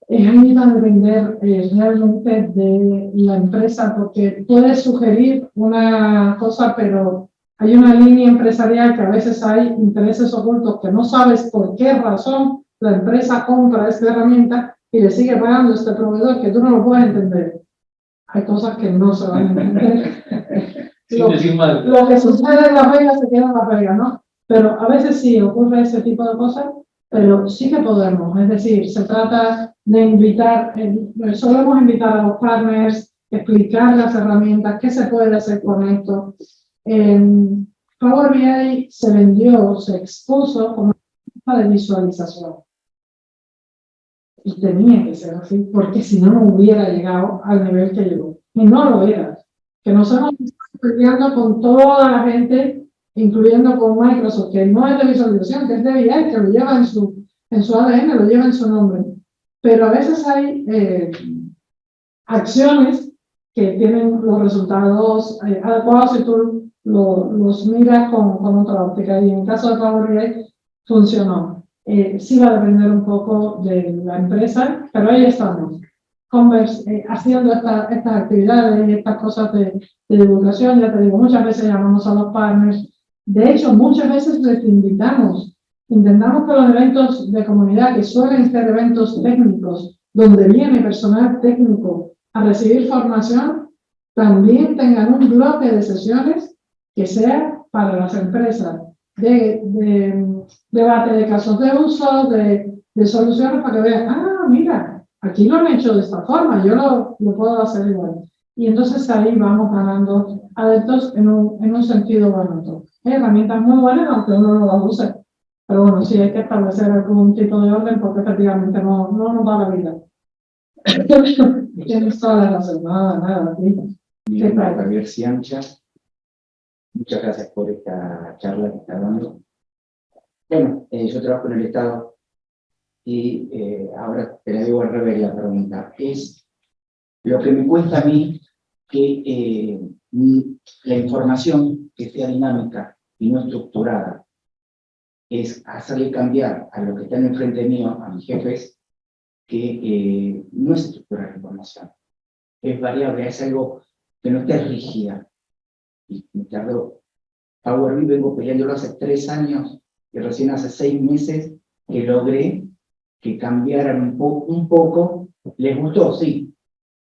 Ahí va a depender realmente de la empresa, porque puedes sugerir una cosa, pero hay una línea empresarial que a veces hay intereses ocultos que no sabes por qué razón la empresa compra esta herramienta y le sigue pagando a este proveedor que tú no lo puedes entender. Hay cosas que no se van a entender. Lo que sucede en la regla se queda en la regla, ¿no? Pero a veces sí ocurre ese tipo de cosas, pero sí que podemos. Es decir, se trata de invitar, solemos invitar a los partners, explicar las herramientas, qué se puede hacer con esto. Power BI se vendió, se expuso como una de visualización. Y tenía que ser así, porque si no, no hubiera llegado al nivel que llegó. Y no lo era. Que nos hemos estado peleando con toda la gente, incluyendo con Microsoft, que no es de visualización, que es de BI, que lo lleva en su ADN, lo lleva en su nombre. Pero a veces hay acciones que tienen los resultados adecuados si tú los miras con otra óptica. Y en el caso de Power BI funcionó. Sí va a depender un poco de la empresa, pero ahí estamos. Converse, haciendo estas actividades, estas cosas de divulgación. Ya te digo, muchas veces llamamos a los partners. De hecho, muchas veces les invitamos. Intentamos que los eventos de comunidad, que suelen ser eventos técnicos, donde viene personal técnico a recibir formación, también tengan un bloque de sesiones que sea para las empresas, de debate de casos de uso, de soluciones, para que vean, mira, aquí lo han hecho de esta forma, yo lo puedo hacer igual. Y entonces ahí vamos ganando adeptos en un sentido bueno. Hay herramientas muy buenas, aunque uno no las use. Pero bueno, sí hay que establecer algún tipo de orden porque efectivamente no nos da la vida. Tienes toda la razón, nada. Mi nombre es Javier Ciancha. Muchas gracias por esta charla que está dando. Bueno, yo trabajo en el Estado y ahora te la digo al revés la pregunta. Es lo que me cuesta a mí que la información que sea dinámica y no estructurada es hacerle cambiar a lo que están enfrente mío, a mis jefes, que no es estructurar la información. Es variable, es algo que no esté rígida. Y me tardó. Power BI vengo peleándolo hace 3 años y recién hace 6 meses que logré que cambiaran un poco. Les gustó, sí,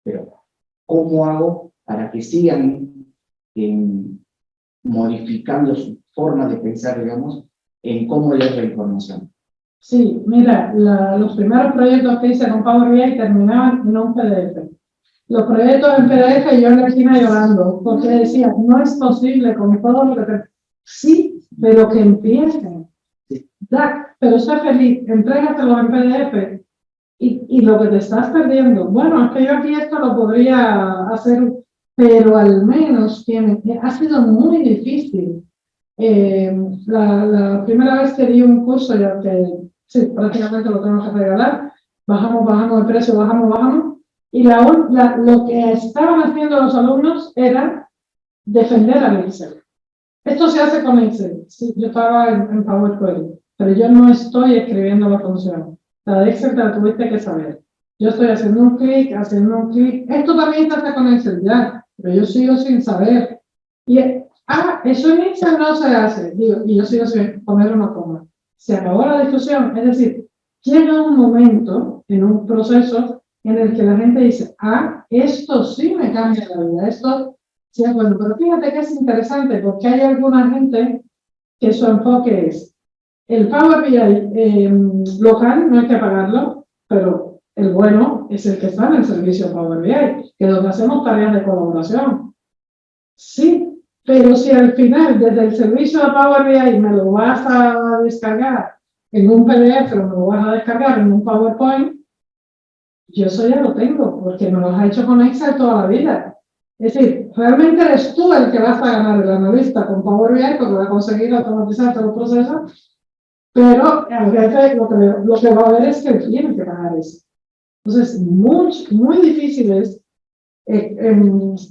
pero ¿cómo hago para que sigan modificando su forma de pensar, digamos, en cómo leer la información? Sí, mira, los primeros proyectos que hice con Power BI terminaban en un PDF. Los proyectos en PDF yo en la esquina llorando, porque decía, no es posible con todo lo que te... Sí, pero que empiecen. Pero sé feliz, entrégatelo en PDF y lo que te estás perdiendo. Bueno, es que yo aquí esto lo podría hacer, pero al menos ha sido muy difícil. La primera vez que di un curso, ya que Sí, prácticamente lo tenemos que regalar. Bajamos el precio, bajamos. Y lo que estaban haciendo los alumnos era defender al Excel. Esto se hace con Excel. Sí, yo estaba en PowerPoint, pero yo no estoy escribiendo la función. La de Excel te la tuviste que saber. Yo estoy haciendo un clic. Esto también se hace con Excel, ya, pero yo sigo sin saber. Y, eso en Excel no se hace. Digo, y yo sigo sin poner una coma. Se acabó la discusión. Es decir, llega un momento en un proceso en el que la gente dice, esto sí me cambia la vida, esto sí es bueno. Pero fíjate que es interesante porque hay alguna gente que su enfoque es el Power BI local, no hay que pagarlo, pero el bueno es el que está en el servicio Power BI, que es donde hacemos tareas de colaboración. Sí, pero si al final, desde el servicio de Power BI, me lo vas a descargar en un PDF, o me lo vas a descargar en un PowerPoint, yo eso ya lo tengo, porque me lo has hecho con Excel toda la vida. Es decir, realmente eres tú el que vas a ganar el analista con Power BI, porque va a conseguir automatizar todos los procesos, pero al jefe lo que va a ver es que él tiene que ganar eso. Entonces, muy difícil es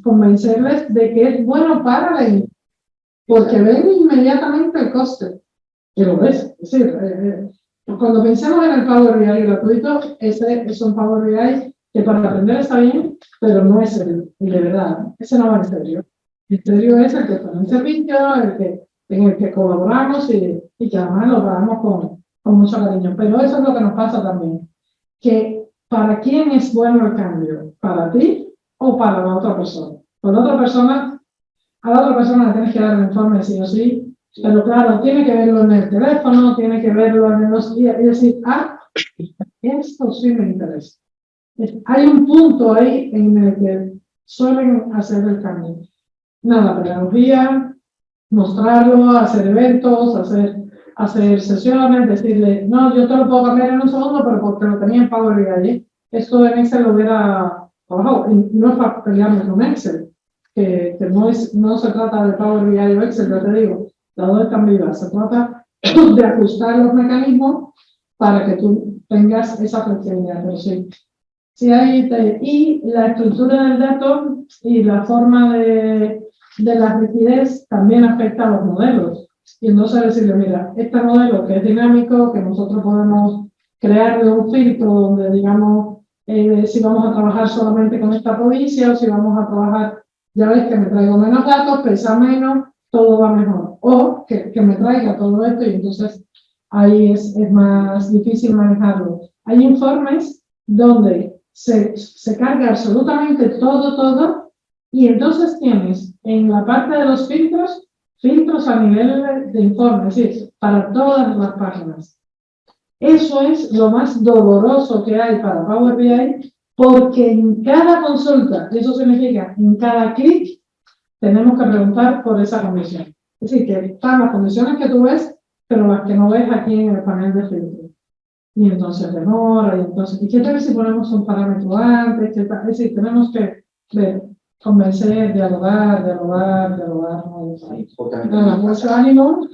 convencerles de que es bueno para la industria, porque ven inmediatamente el coste, que lo ves. Es decir, cuando pensamos en el Power BI gratuito, ese es un Power BI que para aprender está bien, pero no es el de verdad. Ese no va en serio. El serio es el que está en servicio, en el que colaboramos y que además lo pagamos con mucho cariño. Pero eso es lo que nos pasa también, que ¿para quién es bueno el cambio? ¿Para ti o para la otra persona? Con la otra persona, a la otra persona le tienes que dar el informe sí o sí, pero claro, tiene que verlo en el teléfono, tiene que verlo en los días y decir, esto sí me interesa. Hay un punto ahí en el que suelen hacer el cambio. Nada, pedagogía, mostrarlo, hacer eventos, hacer sesiones, decirle, no, yo te lo puedo cambiar en un segundo, pero porque lo tenía en Power BI. Esto en Excel lo hubiera trabajado. Y no es para pelearme con Excel, que no se trata de Power BI o Excel, ya te digo, las dos están vivas. Se trata de ajustar los mecanismos para que tú tengas esa flexibilidad. Pero sí, y la estructura del dato y la forma de la rigidez también afecta a los modelos. Y entonces decirle, mira, este modelo que es dinámico, que nosotros podemos crearle un filtro donde digamos si vamos a trabajar solamente con esta provincia o si vamos a trabajar, ya ves que me traigo menos datos, pesa menos, todo va mejor. O que me traiga todo esto y entonces ahí es más difícil manejarlo. Hay informes donde se carga absolutamente todo y entonces tienes en la parte de los filtros a nivel de informe, es decir, para todas las páginas. Eso es lo más doloroso que hay para Power BI, porque en cada consulta, eso significa en cada clic, tenemos que preguntar por esa condición. Es decir, que están las condiciones que tú ves, pero las que no ves aquí en el panel de filtro. Y entonces demora, ¿y qué tal si ponemos un parámetro antes? Es decir, tenemos que convencer, dialogar. Mucho ánimo.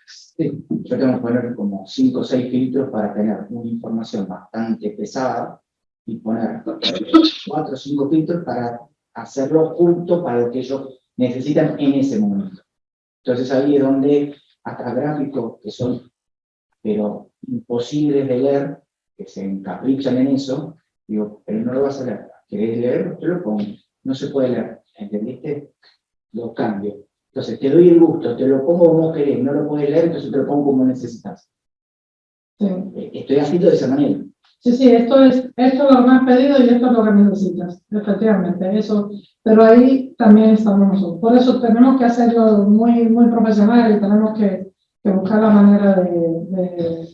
Sí, yo tengo que poner como 5 o 6 filtros para tener una información bastante pesada y poner 4 o 5 filtros para hacerlo justo para lo que ellos necesitan en ese momento. Entonces ahí es donde hasta gráficos que son pero imposibles de leer, que se encaprichan en eso, digo, pero no lo vas a leer. ¿Querés leer? Te lo pongo. No se puede leer. ¿Entendiste? Lo cambio. Entonces, te doy el gusto, te lo pongo como querés, no lo puedes leer, entonces te lo pongo como necesitas. Sí. Estoy haciendo de esa manera. Sí, esto es lo que me has pedido y esto es lo que necesitas, efectivamente, eso. Pero ahí también estamos nosotros. Por eso tenemos que hacerlo muy profesional y tenemos que buscar la manera de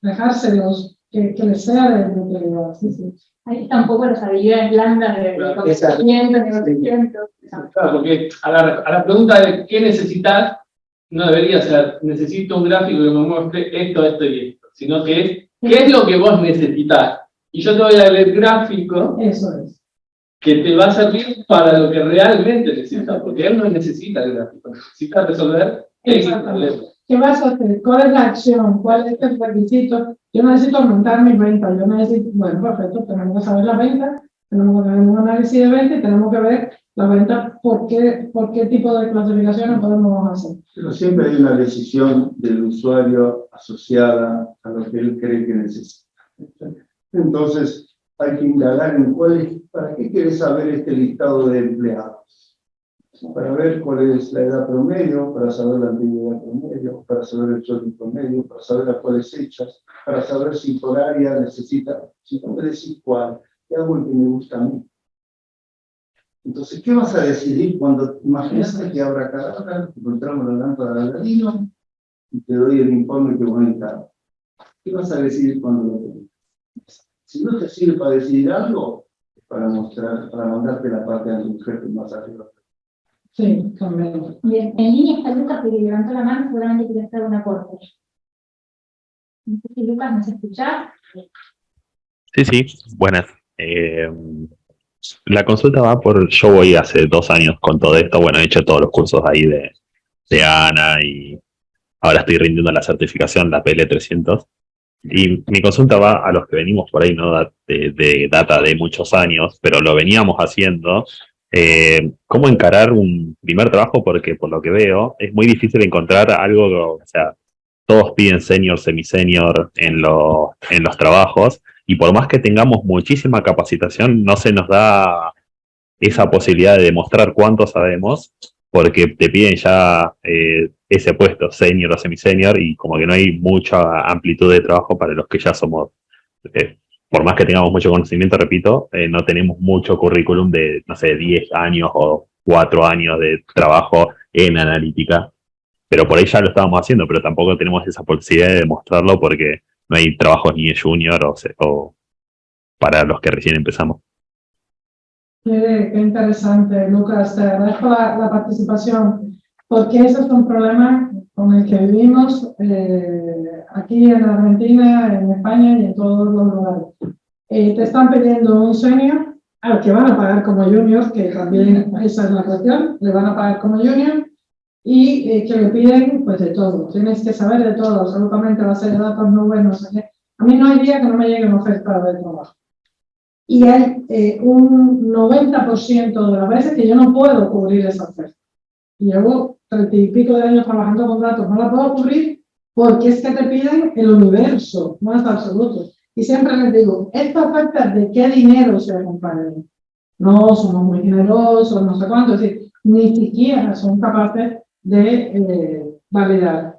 dejárselos, que les sea de utilidad. Sí. Ahí está un poco las habilidades blandas de conocimiento, negociamiento. Claro, porque a la pregunta de qué necesitas, no debería ser, necesito un gráfico que me muestre esto y esto, sino que es, ¿qué es lo que vos necesitas? Y yo te voy a dar el gráfico. Eso es. Que te va a servir para lo que realmente necesitas, porque él no necesita el gráfico, necesita resolver el problema. ¿qué vas a hacer? ¿Cuál es la acción? ¿Cuál es el requisito? Yo necesito aumentar mis ventas. Yo necesito, bueno, perfecto, tenemos que saber la venta, tenemos que tener un análisis de venta y tenemos que ver la venta, por qué tipo de clasificaciones podemos hacer. Pero siempre hay una decisión del usuario asociada a lo que él cree que necesita. Entonces, hay que indagar en ¿para qué quiere saber este listado de empleados? Para ver cuál es la edad promedio, para saber la antigüedad promedio, para saber el sueldo promedio, para saber las cuáles hechas, para saber si por área necesita, si no me decís cuál, ¿qué hago el que me gusta a mí? Entonces, ¿qué vas a decidir cuando imaginaste que abra Caracas, encontramos la lámpara de Aladino y te doy el informe que vos necesitas? ¿Qué vas a decidir cuando lo tengas? Si no te sirve para decidir algo, es para mandarte la parte de tu jefe más arriba. Sí, también. Bien, en línea está Lucas, que levantó la mano, seguramente quiere hacer un aporte. No sé si Lucas nos escucha. Sí, sí, buenas. La consulta va por, yo voy hace 2 años con todo esto, bueno, he hecho todos los cursos ahí de ANA y ahora estoy rindiendo la certificación, la PL300. Y mi consulta va a los que venimos por ahí, ¿no? De data de muchos años, pero lo veníamos haciendo. ¿Cómo encarar un primer trabajo? Porque por lo que veo, es muy difícil encontrar algo, o sea, todos piden senior, semi-senior en los trabajos, y por más que tengamos muchísima capacitación, no se nos da esa posibilidad de demostrar cuánto sabemos, porque te piden ya ese puesto, senior o semi-senior, y como que no hay mucha amplitud de trabajo para los que ya somos, por más que tengamos mucho conocimiento, repito, no tenemos mucho currículum de, no sé, 10 años o 4 años de trabajo en analítica, pero por ahí ya lo estábamos haciendo, pero tampoco tenemos esa posibilidad de demostrarlo porque no hay trabajos ni de junior o para los que recién empezamos. Qué interesante, Lucas. Te agradezco la participación, porque ese es un problema con el que vivimos aquí en Argentina, en España y en todos los lugares. Te están pidiendo un senior al que van a pagar como junior, que también esa es la cuestión, le van a pagar como junior, y que le piden pues de todo. Tienes que saber de todo, absolutamente, base de datos, nubes, no sé qué. A mí no hay día que no me llegue una oferta de trabajo. Y hay un 90% de las veces que yo no puedo cubrir esa oferta. Y llevo 30 y pico de años trabajando con datos, no la puedo cubrir porque es que te piden el universo más absoluto. Y siempre les digo, esta oferta, ¿de qué dinero se acompaña? No, somos muy generosos, no sé cuánto, es decir, ni siquiera son capaces de validar.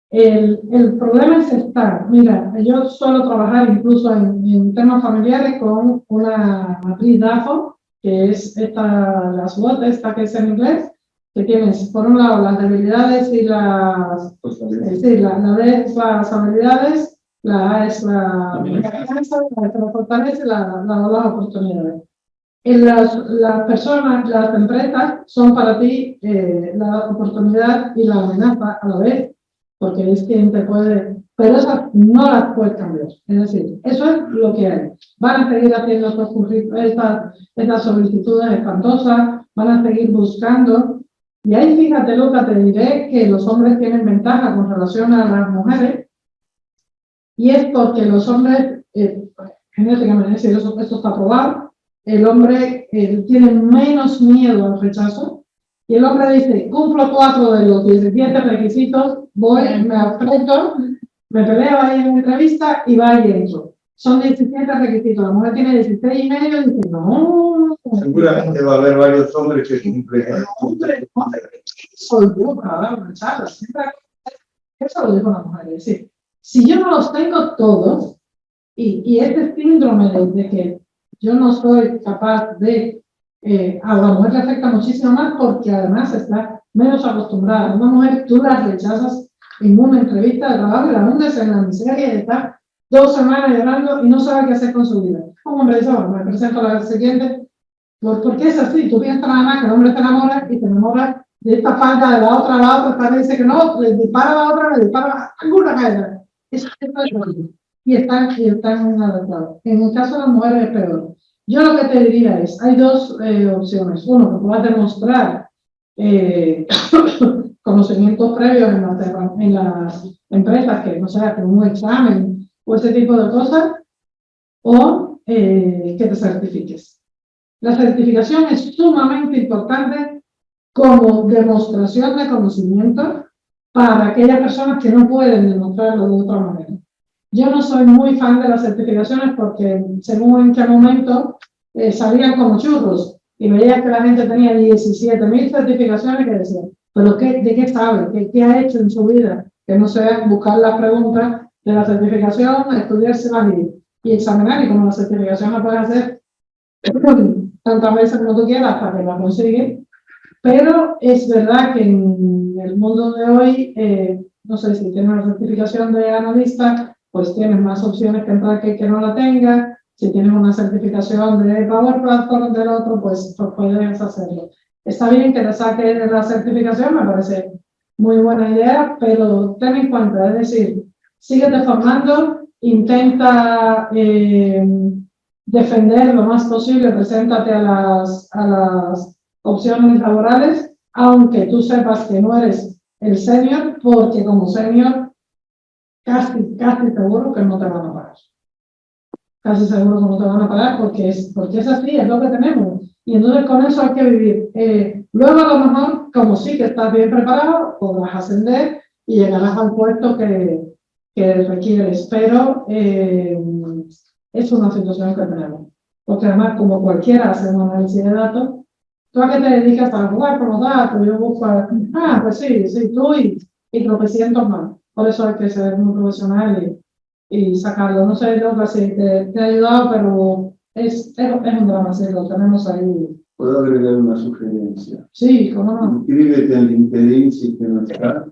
El problema es estar, mira, yo suelo trabajar incluso en temas familiares con una matriz DAFO, que es la SWOT, esta que es en inglés, que tienes por un lado las debilidades y las, la D es las habilidades, la A es la fortaleza y las oportunidades. Las personas, las empresas son para ti la oportunidad y la amenaza a la vez, porque es quien te puede, pero esas no las puedes cambiar. Es decir, eso es lo que hay. Van a seguir haciendo estas solicitudes espantosas, van a seguir buscando. Y ahí, fíjate, Luca, te diré que los hombres tienen ventaja con relación a las mujeres, y es porque los hombres, genéticamente, es decir, eso está probado, el hombre tiene menos miedo al rechazo, y el hombre dice, cumplo 4 de los 17 requisitos, voy, me afronto, me peleo ahí en una entrevista y va y entro. Son 17 requisitos, la mujer tiene 16 y medio y dice, no. Seguramente va a haber varios hombres que cumplen. Hombre, soy yo para dar un rechazo. Eso lo digo a la mujer, es decir, si yo no los tengo todos, y este síndrome de que yo no soy capaz de, a la mujer le afecta muchísimo más porque además está menos acostumbrada. Una mujer, tú la rechazas en una entrevista de trabajo y la hundes en la miseria y está 2 semanas llorando y no sabe qué hacer con su vida. Un hombre dice, bueno, me presento a la siguiente. ¿Por qué es así? Tú piensas nada más que el hombre te enamora y te enamora de esta falta de la otra dice que no, le dispara a la otra, le dispara a alguna caída. Eso es lo y están adaptados. En el caso de las mujeres es peor. Yo lo que te diría es, hay 2 opciones. Uno, que puedas demostrar que conocimientos previos en las empresas, que no sea como un examen o ese tipo de cosas, o que te certifiques. La certificación es sumamente importante como demostración de conocimiento para aquellas personas que no pueden demostrarlo de otra manera. Yo no soy muy fan de las certificaciones porque según en qué momento salían como churros y veía que la gente tenía 17.000 certificaciones que decían, pero ¿de qué sabe? ¿Qué ha hecho en su vida? Que no sea buscar las preguntas de la certificación, estudiárselas y examinar, y como la certificación la puedes hacer tantas veces como tú quieras hasta que la consigues. Pero es verdad que en el mundo de hoy, no sé, si tienes una certificación de analista, pues tienes más opciones que entrar que no la tenga. Si tienes una certificación de Power Platform del otro, pues puedes hacerlo. Está bien que te saques la certificación, me parece muy buena idea, pero ten en cuenta, es decir, síguete formando, intenta defender lo más posible, preséntate a las opciones laborales, aunque tú sepas que no eres el senior, porque como senior casi seguro que no te van a pagar. Casi seguro que no te van a pagar porque es así, es lo que tenemos. Y entonces con eso hay que vivir. Luego a lo mejor, como sí que estás bien preparado, podrás ascender y llegarás al puesto que requieres, pero es una situación que tenemos. Porque además, como cualquiera hace un análisis de datos, tú a qué te dedicas a jugar con los datos, yo busco, pues sí, tú y tropecientos más. Por eso hay que ser muy profesional y sacarlo. No sé, Lucas, si te ha ayudado, pero es un drama, sí, lo tenemos ahí. ¿Puedo agregar una sugerencia? Sí, cómo no. Inscríbete en LinkedIn si te no está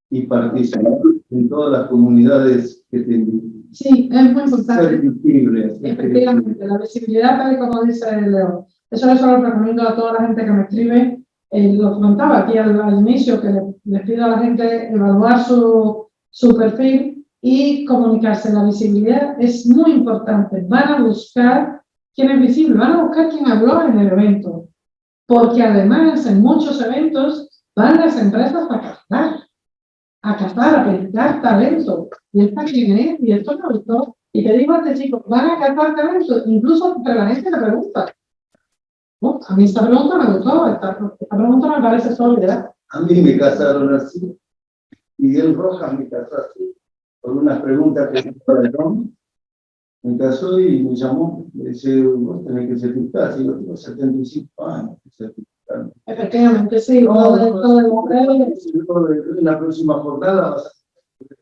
y participa en todas las comunidades que te inviten. Sí, es muy importante. Ser visible. Efectivamente, la visibilidad, tal y como dice Leo. Eso lo recomiendo a toda la gente que me escribe. Lo comentaba aquí al inicio, que les pido a la gente evaluar su perfil y comunicarse. La visibilidad es muy importante. Van a buscar quién es visible, van a buscar quién habló en el evento. Porque además, en muchos eventos, van las empresas a cazar, a pescar talento. Y esta quién es, y esto me gustó. Y te digo a este chico, van a cazar talento, incluso entre la gente le pregunta. A mí esta pregunta me gustó, esta pregunta me parece sólida. A mí me casaron así. Miguel Rojas me casó así, por unas preguntas que me casó y me llamó, me dice, vos tenés que certificar, si yo tengo 75 años que certificar. Efectivamente, sí, todo en la próxima jornada vas a hacer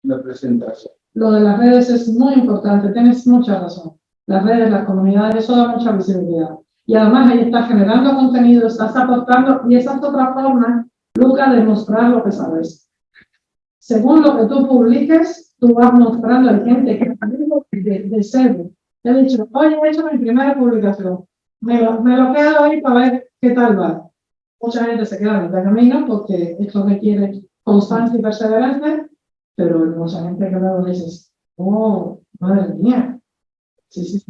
una presentación. Lo de las redes es muy importante, tienes mucha razón. Las redes, las comunidades, eso da mucha visibilidad. Y además ahí estás generando contenido, estás aportando, y esa es otra forma, Luca, de mostrar lo que sabes. Según lo que tú publiques, tú vas mostrando a gente que de cero. Te he dicho, oye, he hecho mi primera publicación. Me lo quedo ahí para ver qué tal va. Mucha gente se queda en el camino porque esto requiere constancia y perseverancia, pero mucha gente que luego dices, oh, madre mía. Sí.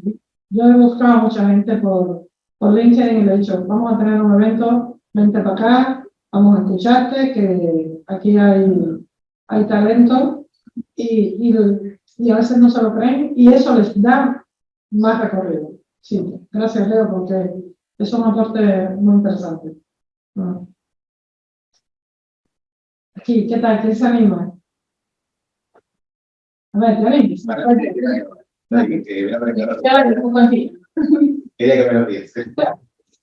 Yo he buscado a mucha gente por LinkedIn y le he dicho, vamos a tener un evento, vente para acá, vamos a escucharte, que aquí hay talento y a veces no se lo creen y eso les da más recorrido. Sí, gracias Leo, porque es un aporte muy interesante. Aquí, ¿qué tal? ¿Quién se anima? A ver, ¿te animas? Quería que me lo piense.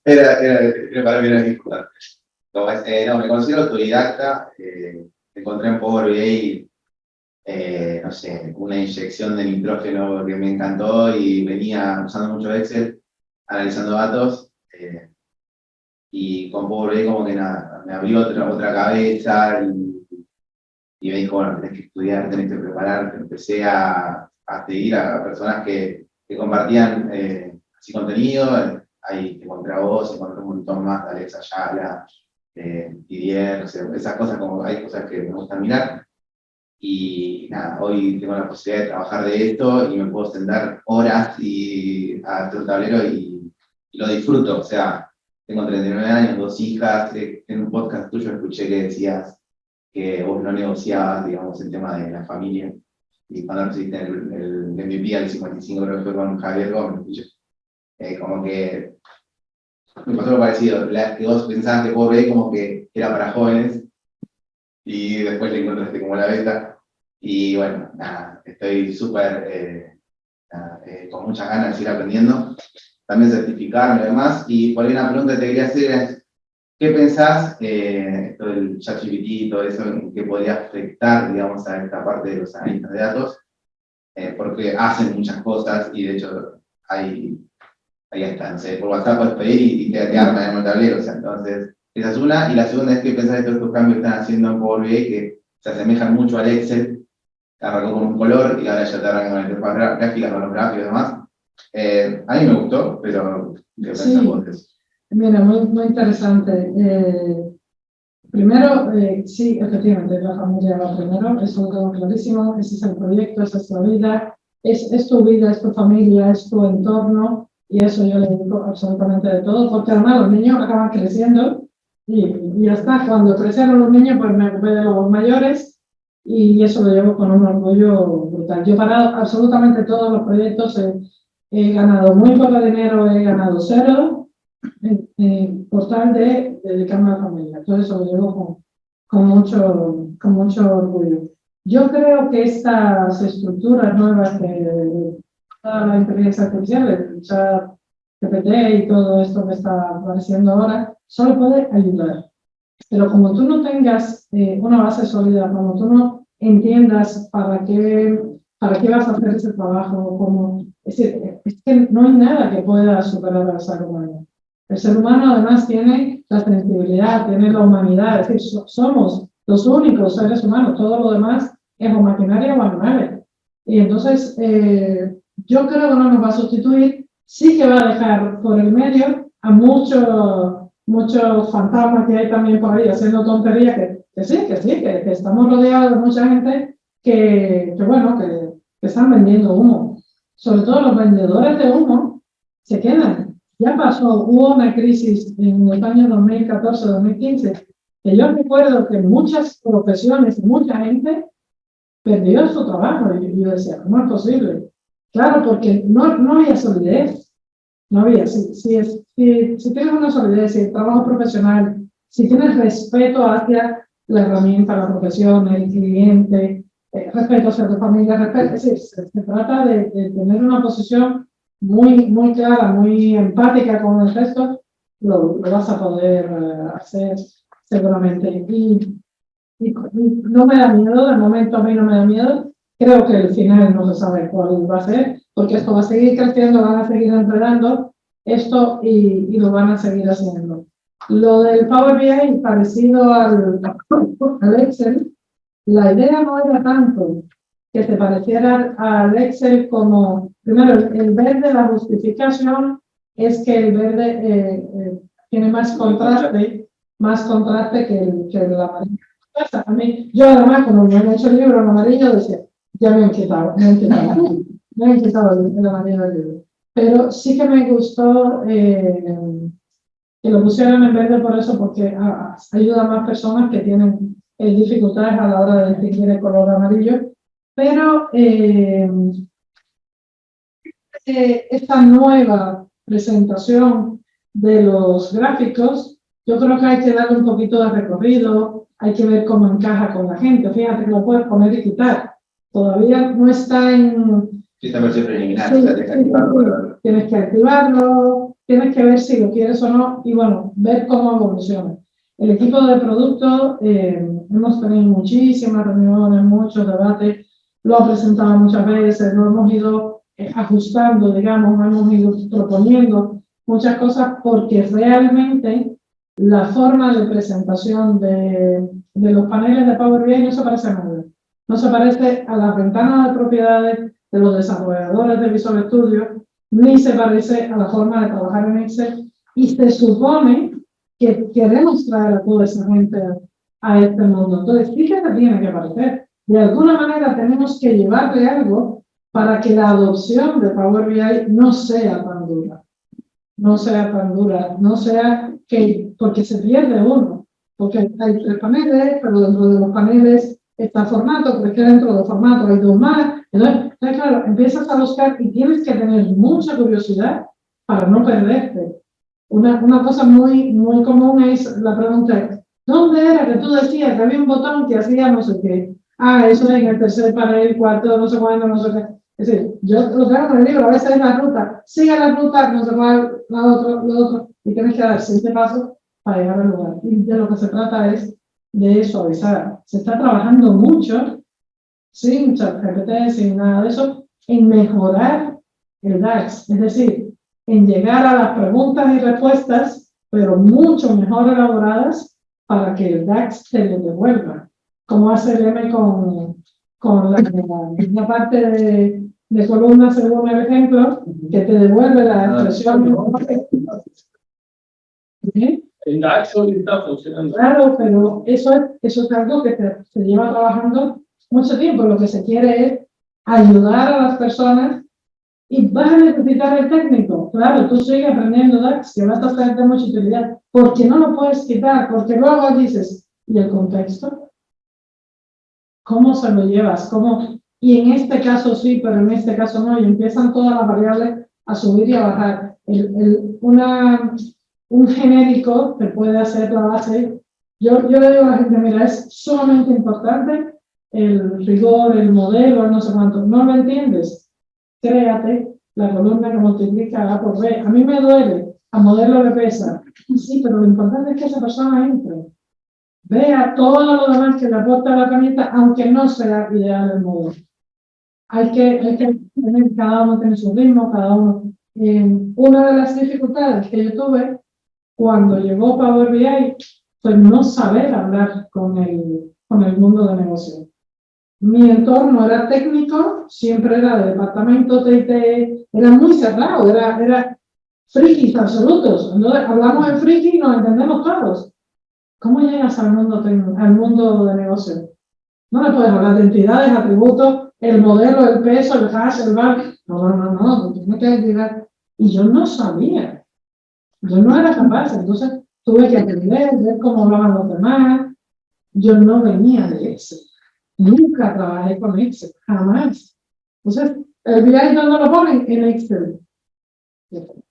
Era para mí era importante. No, me considero autodidacta. Encontré en Power BI, no sé, una inyección de nitrógeno que me encantó y venía usando mucho Excel, analizando datos. Y con Power BI como que nada, me abrió otra cabeza y me dijo, bueno, tenés que estudiar, tenés que prepararte. Empecé a seguir a personas que compartían así contenido. Ahí encontré a vos, encontré un montón más, Alex Ayala, Didier, o sea, esas cosas, como hay cosas que me gustan mirar. Y nada, hoy tengo la posibilidad de trabajar de esto y me puedo sentar horas a hacer un tablero y lo disfruto. O sea, tengo 39 años, 2 hijas. En un podcast tuyo escuché que decías que vos no negociabas, digamos, el tema de la familia. Y cuando recibiste el MVP al 55, creo que fue con Javier Gómez, escuché. Como que me pasó algo parecido, que vos pensabas que Power BI como que era para jóvenes y después le encontraste como la beta. Y bueno, nada, estoy súper con muchas ganas de seguir aprendiendo, también certificarme y demás. Y por ahí una pregunta que te quería hacer es, ¿qué pensás, esto del ChatGPT y todo eso, en qué podría afectar, digamos, a esta parte de los analistas de datos? Porque hacen muchas cosas y de hecho ahí están, por WhatsApp puedes pedir y te arman en el tablero, o sea, entonces esa es una. Y la segunda es que pensás de todos estos cambios que están haciendo en Power BI que se asemejan mucho al Excel, que arrancó con un color y ahora ya te arrancan con interfaz gráfica, con los gráficos y demás. A mí me gustó, pero ¿qué pensás vos de eso? Mira, muy interesante. Primero, sí, efectivamente, la familia va primero, eso lo tengo clarísimo, ese es el proyecto, esa es la vida, es tu vida, es tu familia, es tu entorno, y eso yo le digo absolutamente de todo, porque además los niños acaban creciendo, y ya está, cuando crecieron los niños, pues me ocupé de los mayores, y eso lo llevo con un orgullo brutal. Yo he parado absolutamente todos los proyectos, he ganado muy poco dinero, he ganado cero, por tal de dedicarme a la familia. Todo eso lo llevo con mucho orgullo. Yo creo que estas estructuras nuevas de toda la inteligencia artificial, el chat GPT y todo esto que está apareciendo ahora, solo puede ayudar. Pero como tú no tengas una base sólida, como tú no entiendas para qué vas a hacer ese trabajo, es que no hay nada que pueda superar al ser humano. El ser humano además tiene la sensibilidad, tiene la humanidad, es decir, somos los únicos seres humanos, todo lo demás es o maquinaria o animales. Y entonces yo creo que no nos va a sustituir, sí que va a dejar por el medio a muchos fantasmas que hay también por ahí haciendo tonterías, que estamos rodeados de mucha gente que están vendiendo humo. Sobre todo los vendedores de humo se quedan. Ya pasó, hubo una crisis en los años 2014-2015, que yo recuerdo que muchas profesiones, mucha gente perdió su trabajo. Y yo decía, ¿cómo es posible? Claro, porque no había solidez. No había. Si tienes una solidez, si el trabajo profesional, si tienes respeto hacia la herramienta, la profesión, el cliente, respeto hacia tu familia, respeto, es decir, se trata de tener una posición muy clara, muy empática con el resto, lo vas a poder hacer seguramente. Y no me da miedo, de momento a mí no me da miedo. Creo que el final no se sabe cuál va a ser, porque esto va a seguir creciendo, van a seguir entrenando esto y lo van a seguir haciendo. Lo del Power BI, parecido al Excel, la idea no era tanto que se pareciera al Excel como, primero, el verde, la justificación es que el verde tiene más contraste que el amarillo. A mí, yo además, como me han hecho el libro en amarillo, decía, ya me han quitado el amarillo del libro. Pero sí que me gustó que lo pusieran en verde por eso, porque ayuda a más personas que tienen dificultades a la hora de distinguir el color amarillo. Pero esta nueva presentación de los gráficos, yo creo que hay que darle un poquito de recorrido, hay que ver cómo encaja con la gente. Fíjate que lo puedes poner y quitar. Todavía no está en... Esta versión preliminar, tienes que activarlo, tienes que ver si lo quieres o no y bueno, ver cómo evoluciona. El equipo de producto, hemos tenido muchísimas reuniones, muchos debates, lo ha presentado muchas veces, lo hemos ido ajustando, digamos, hemos ido proponiendo muchas cosas porque realmente la forma de presentación de los paneles de Power BI no se parece a nada. No se parece a las ventanas de propiedades de los desarrolladores de Visual Studio, ni se parece a la forma de trabajar en Excel. Y se supone que queremos traer a toda esa gente a este mundo. Entonces, sí que se tiene que parecer. De alguna manera tenemos que llevarle algo para que la adopción de Power BI no sea tan dura. no sea tan dura, no sea que, porque se pierde uno, porque hay 3 paneles, pero dentro de los paneles está formato, pero es que dentro del formato hay 2 más, entonces claro, empiezas a buscar y tienes que tener mucha curiosidad para no perderte. Una cosa muy común es la pregunta, ¿dónde era que tú decías que había un botón que hacía no sé qué? Ah, eso es en el tercer panel, cuarto, no sé cuándo, no sé qué. Es decir, yo lo tengo en el libro, a veces es la ruta, sigue la ruta, no sé cuál, lo otro, y tienes que dar 7 pasos para llegar al lugar. Y de lo que se trata es de suavizar. Se está trabajando mucho, sin ChatGPT, sin nada de eso, en mejorar el DAX, es decir, en llegar a las preguntas y respuestas, pero mucho mejor elaboradas para que el DAX te lo devuelva. Como hace el M con la parte de columna según el ejemplo, que te devuelve la expresión. ¿Sí? El DAX hoy está funcionando. Claro, pero eso es algo que se lleva trabajando mucho tiempo. Lo que se quiere es ayudar a las personas y vas a necesitar el técnico. Claro, tú sigues aprendiendo DAX, que vas a hacer de mucha utilidad, porque no lo puedes quitar, porque luego dices, ¿y el contexto? ¿Cómo se lo llevas? ¿Cómo? Y en este caso sí, pero en este caso no, y empiezan todas las variables a subir y a bajar. Un genérico que puede hacer la base. Yo le digo a la gente, mira, es sumamente importante el rigor, el modelo, no sé cuánto. ¿No lo entiendes? Créate la columna que multiplica A por B. A mí me duele, a modelo de pesa. Sí, pero lo importante es que esa persona entre. Vea todo lo demás que le aporta la herramienta, aunque no sea ideal el modelo. Hay que tener, cada uno tiene su ritmo, cada uno. Una de las dificultades que yo tuve cuando llegó Power BI fue no saber hablar con el mundo de negocio. Mi entorno era técnico, siempre era de departamento TIT, era muy cerrado, era frikis absolutos. Entonces, hablamos en friki y nos entendemos todos. ¿Cómo llegas al mundo de negocio? No le puedes hablar de entidades, atributos, el modelo, el peso, el hash, el bar. No, tienes que llegar. Y yo no sabía. Yo no era capaz, entonces tuve que aprender, ver cómo hablaban los demás. Yo no venía de Excel. Nunca trabajé con Excel, jamás. Entonces, el BI no lo ponen en Excel.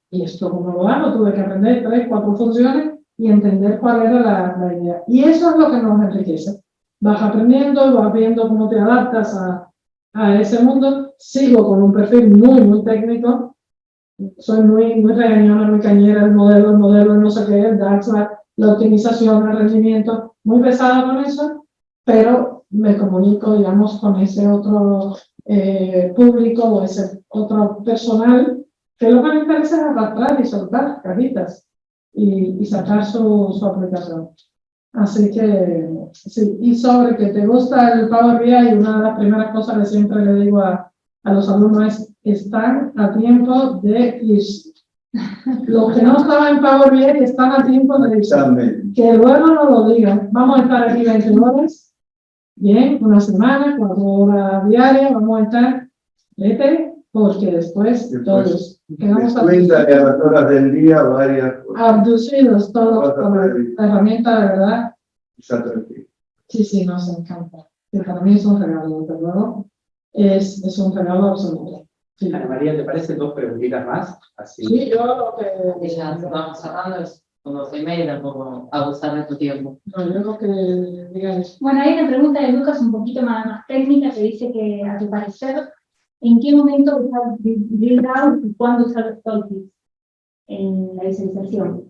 Y esto, como lo hago, tuve que aprender 3, 4 funciones y entender cuál era la idea. Y eso es lo que nos enriquece. Vas aprendiendo, vas viendo cómo te adaptas a ese mundo. Sigo con un perfil muy técnico. Soy muy regañona, muy cañera, el modelo, no sé qué, el DAX, la optimización, el rendimiento, muy pesada con eso, pero me comunico, digamos, con ese otro público o ese otro personal que lo que me interesa es arrastrar y soltar cajitas y sacar su aplicación. Así que, sí, y sobre que te gusta el Power BI, una de las primeras cosas que siempre le digo a los alumnos es, están a tiempo de irse. Los que no estaban en Power BI están a tiempo de irse. Que luego no lo digan. Vamos a estar aquí 20 horas, bien, una semana, 4 horas diarias, vamos a estar, vete, porque después todos quedamos cuenta que a las horas del día varias abducidos todos por la herramienta de verdad. Exactamente. Sí, nos encanta. Que para mí es un regalo, desde luego. Es un regalo absoluto. Sí. Ana María, ¿te parece 2 preguntitas más? Así. Sí, yo lo que... Ya vamos cerrando, es como 2:30, tampoco abusar de tu tiempo. No, yo lo que diga es... Bueno, hay una pregunta de Lucas un poquito más técnica que dice que, a tu parecer, ¿en qué momento usar drill down y cuándo usar los toolkits en la visualización?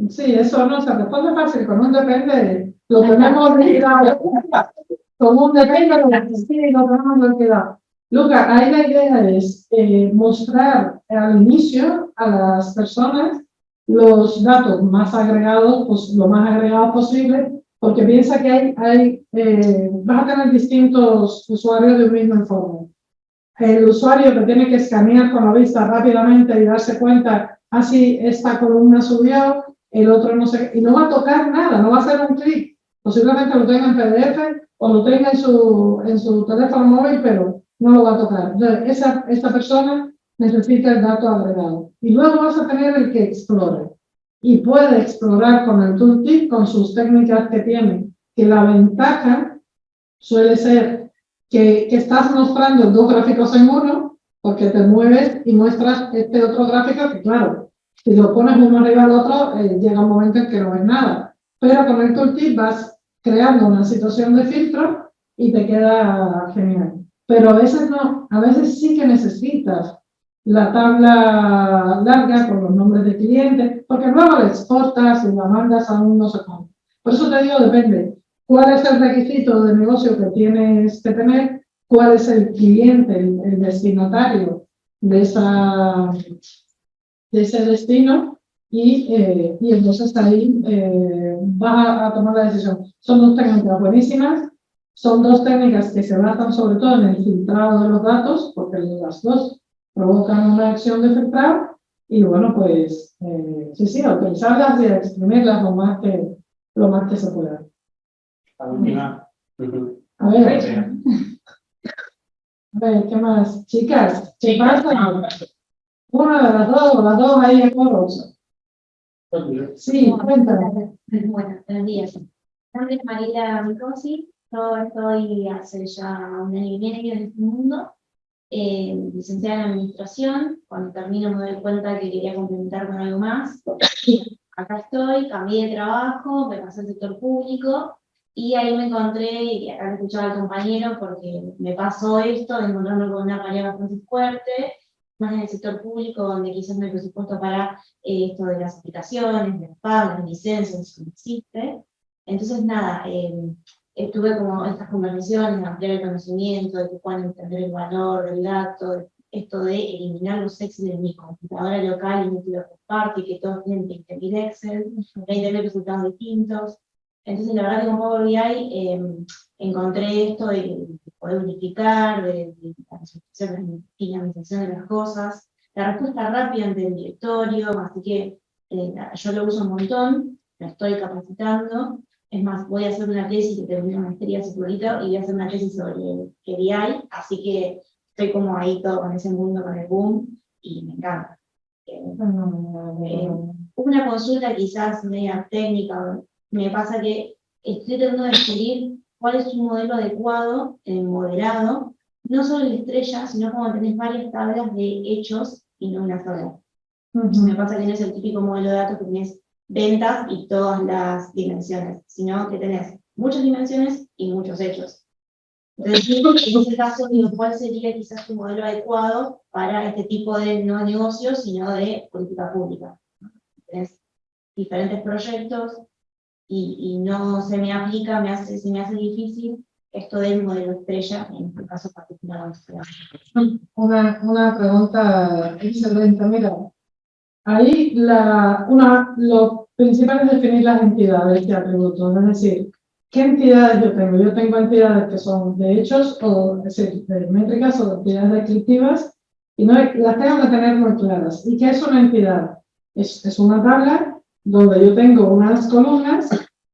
Sí, eso no se responde fácil, con un depende, lo tenemos olvidado. Con un depende, lo tenemos olvidado. Lucas, ahí la idea es mostrar al inicio a las personas los datos más agregados, pues lo más agregados posible, porque piensa que vas a tener distintos usuarios de un mismo informe. El usuario que tiene que escanear con la vista rápidamente y darse cuenta, así esta columna subió, el otro no sé, y no va a tocar nada, no va a hacer un clic. Posiblemente lo tenga en PDF o lo tenga en su teléfono móvil, pero no lo va a tocar. Entonces, esta persona necesita el dato agregado. Y luego vas a tener el que explore. Y puede explorar con el tooltip, con sus técnicas que tiene. Que la ventaja suele ser que estás mostrando dos gráficos en uno, porque te mueves y muestras este otro gráfico que, claro, si lo pones uno arriba del otro, llega un momento en que no ves nada. Pero con el tooltip vas creando una situación de filtro y te queda genial. Pero a veces no, a veces sí que necesitas la tabla larga con los nombres de clientes, porque luego la exportas y la mandas a un no sé cómo. Por eso te digo, depende. ¿Cuál es el requisito de negocio que tienes que tener? ¿Cuál es el cliente, el destinatario de ese destino? Y entonces ahí vas a tomar la decisión. Son dos técnicas buenísimas. Son dos técnicas que se basan sobre todo en el filtrado de los datos, porque las dos provocan una acción de filtrado. Y bueno, pues sí, a utilizarlas y a exprimirlas lo más que se pueda. A ver, ¿qué más? Chicas, ¿qué pasa? Una de las dos ahí en Corozo. Sí, cuéntame. Buenos días. Mi nombre es Mariela Micosi. Yo estoy hace ya un año y medio en este mundo, licenciada en Administración. Cuando termino me doy cuenta que quería complementar con algo más. Acá estoy, cambié de trabajo, me pasé al sector público y ahí me encontré, y acá me escuchaba el compañero porque me pasó esto, de encontrarme con una pareja bastante fuerte, más en el sector público, donde quizás no hay presupuesto para esto de las aplicaciones, de los pagos, las licencias, no existe. Entonces, nada, tuve como estas conversaciones, de ampliar el conocimiento, de que puedan entender el valor del dato, esto de eliminar los Excel de mi computadora local y no lo comparto, y que todos tienen 20.000 Excel, 20.000 resultados distintos. Entonces, la verdad que con Power BI encontré esto de poder unificar, de la dinamización de las cosas, la respuesta rápida ante el directorio, así que yo lo uso un montón, lo estoy capacitando. Es más, voy a hacer una tesis que termino una maestría hace poquito y voy a hacer una tesis sobre BI, así que estoy como ahí todo con ese mundo, con el boom, y me encanta. Una consulta quizás media técnica, me pasa que estoy tratando de descubrir cuál es un modelo adecuado, moderado, no solo en estrella, sino como tenés varias tablas de hechos y no una sola. Me pasa que no es el típico modelo de datos que tenés ventas y todas las dimensiones, sino que tenés muchas dimensiones y muchos hechos. Entonces, en ese caso, digo, ¿cuál sería quizás un modelo adecuado para este tipo de no negocios, sino de política pública? Tenés diferentes proyectos y no se me aplica, se me hace difícil esto del modelo estrella, en este caso particular. Una pregunta excelente, mira. Ahí lo principal es definir las entidades de atributos, es decir, ¿qué entidades yo tengo? Yo tengo entidades que son de hechos, o es decir, de métricas o de entidades descriptivas, y no, las tengo que tener muy claras. ¿Y qué es una entidad? Es una tabla donde yo tengo unas columnas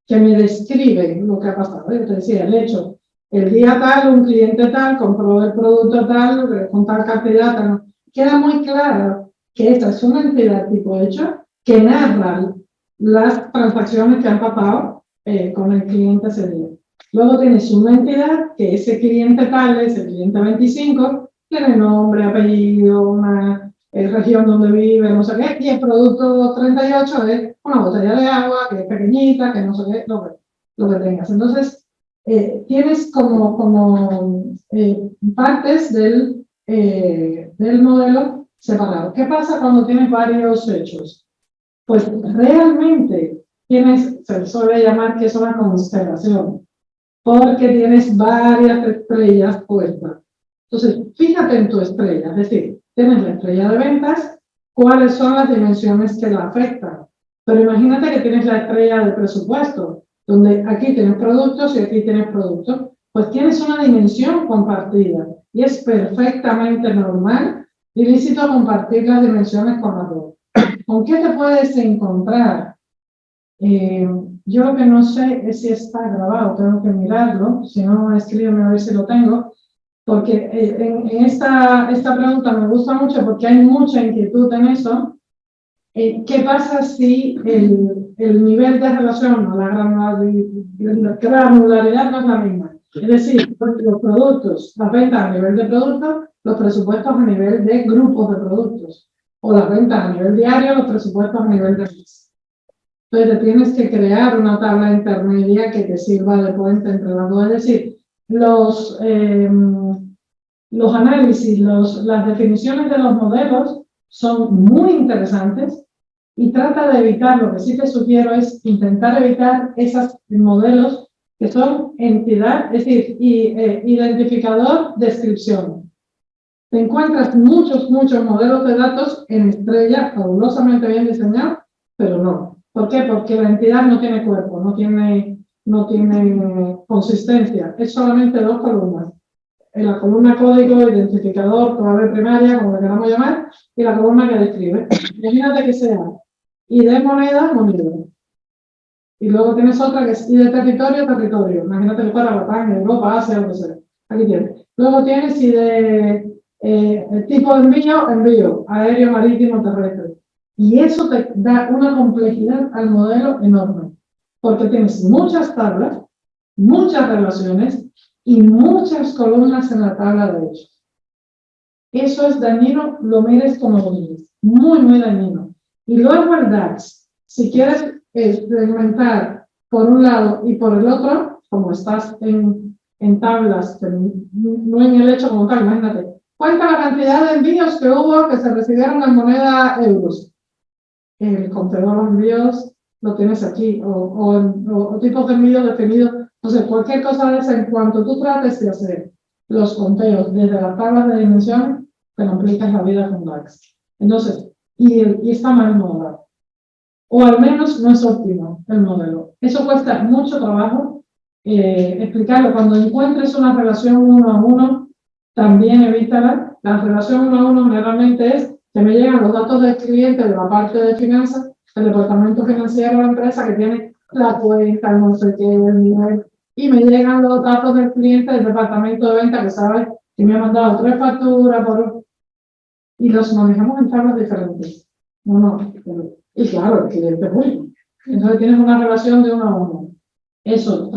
que me describen lo que ha pasado. Yo te decía, el hecho, el día tal, un cliente tal, compró el producto tal, con tal cantidad, tal. Queda muy claro que esta es una entidad tipo hecho que narra las transacciones que han pasado con el cliente ese día. Luego tienes una entidad que ese cliente tal, ese cliente 25, tiene nombre, apellido, una región donde vive, no sé qué, y el producto 38 es una botella de agua que es pequeñita, que no sé qué, lo que tengas. Entonces, tienes como partes del modelo separado. ¿Qué pasa cuando tienes varios hechos? Pues realmente se suele llamar que es una constelación, porque tienes varias estrellas puestas. Entonces, fíjate en tu estrella, es decir, tienes la estrella de ventas, cuáles son las dimensiones que la afectan. Pero imagínate que tienes la estrella de presupuesto, donde aquí tienes productos y aquí tienes productos, pues tienes una dimensión compartida y es perfectamente normal y lícito compartir las dimensiones con la dos. ¿Con qué te puedes encontrar? Yo lo que no sé es si está grabado, tengo que mirarlo, si no, escríbeme a ver si lo tengo. Porque en esta pregunta me gusta mucho porque hay mucha inquietud en eso. ¿Qué pasa si el nivel de relación o la granularidad no es la misma? Es decir, los productos, las ventas a nivel de productos, los presupuestos a nivel de grupos de productos, o las ventas a nivel diario, los presupuestos a nivel de mes. Entonces, te tienes que crear una tabla intermedia que te sirva de puente entre las dos. Es decir, los análisis, las definiciones de los modelos son muy interesantes y trata de evitar, lo que sí te sugiero es intentar evitar esos modelos que son entidad, es decir, identificador, descripción. Te encuentras muchos modelos de datos en estrella, fabulosamente bien diseñados, pero no. ¿Por qué? Porque la entidad no tiene cuerpo, no tiene consistencia, es solamente dos columnas. En la columna código, identificador, clave primaria, como le queramos llamar, y la columna que describe. Imagínate que sea ID de moneda, moneda. Y luego tienes otra que es ID de territorio, territorio. Imagínate que fuera Latam, Europa, Asia, lo que sea. Aquí tienes. Luego tienes ID de tipo de envío, envío, aéreo, marítimo, terrestre. Y eso te da una complejidad al modelo enorme. Porque tienes muchas tablas, muchas relaciones, y muchas columnas en la tabla de hechos. Eso es dañino, lo mires como lo mires. Muy dañino. Y luego el DAX, si quieres experimentar por un lado y por el otro, como estás en tablas, no en el hecho como tal, imagínate, cuenta la cantidad de envíos que hubo que se recibieron en moneda euros. El conteo de los envíos lo tienes aquí, o tipos de envíos definidos. Entonces, cualquier cosa de esa, en cuanto tú trates de hacer los conteos desde las tablas de dimensiones, te complicas la vida con DAX. Entonces, y está mal modelado. O al menos no es óptimo el modelo. Eso cuesta mucho trabajo explicarlo. Cuando encuentres una relación 1 a 1, también evítala. La relación 1 a 1 generalmente es que me llegan los datos del cliente de la parte de finanzas, el departamento financiero de la empresa que tiene la cuenta, no sé qué, el nivel, y me llegan los datos del cliente del departamento de venta que sabe que me ha mandado 3 facturas y los manejamos en tablas diferentes. Y claro, el cliente es único. Entonces tienes una relación de 1 a 1. Eso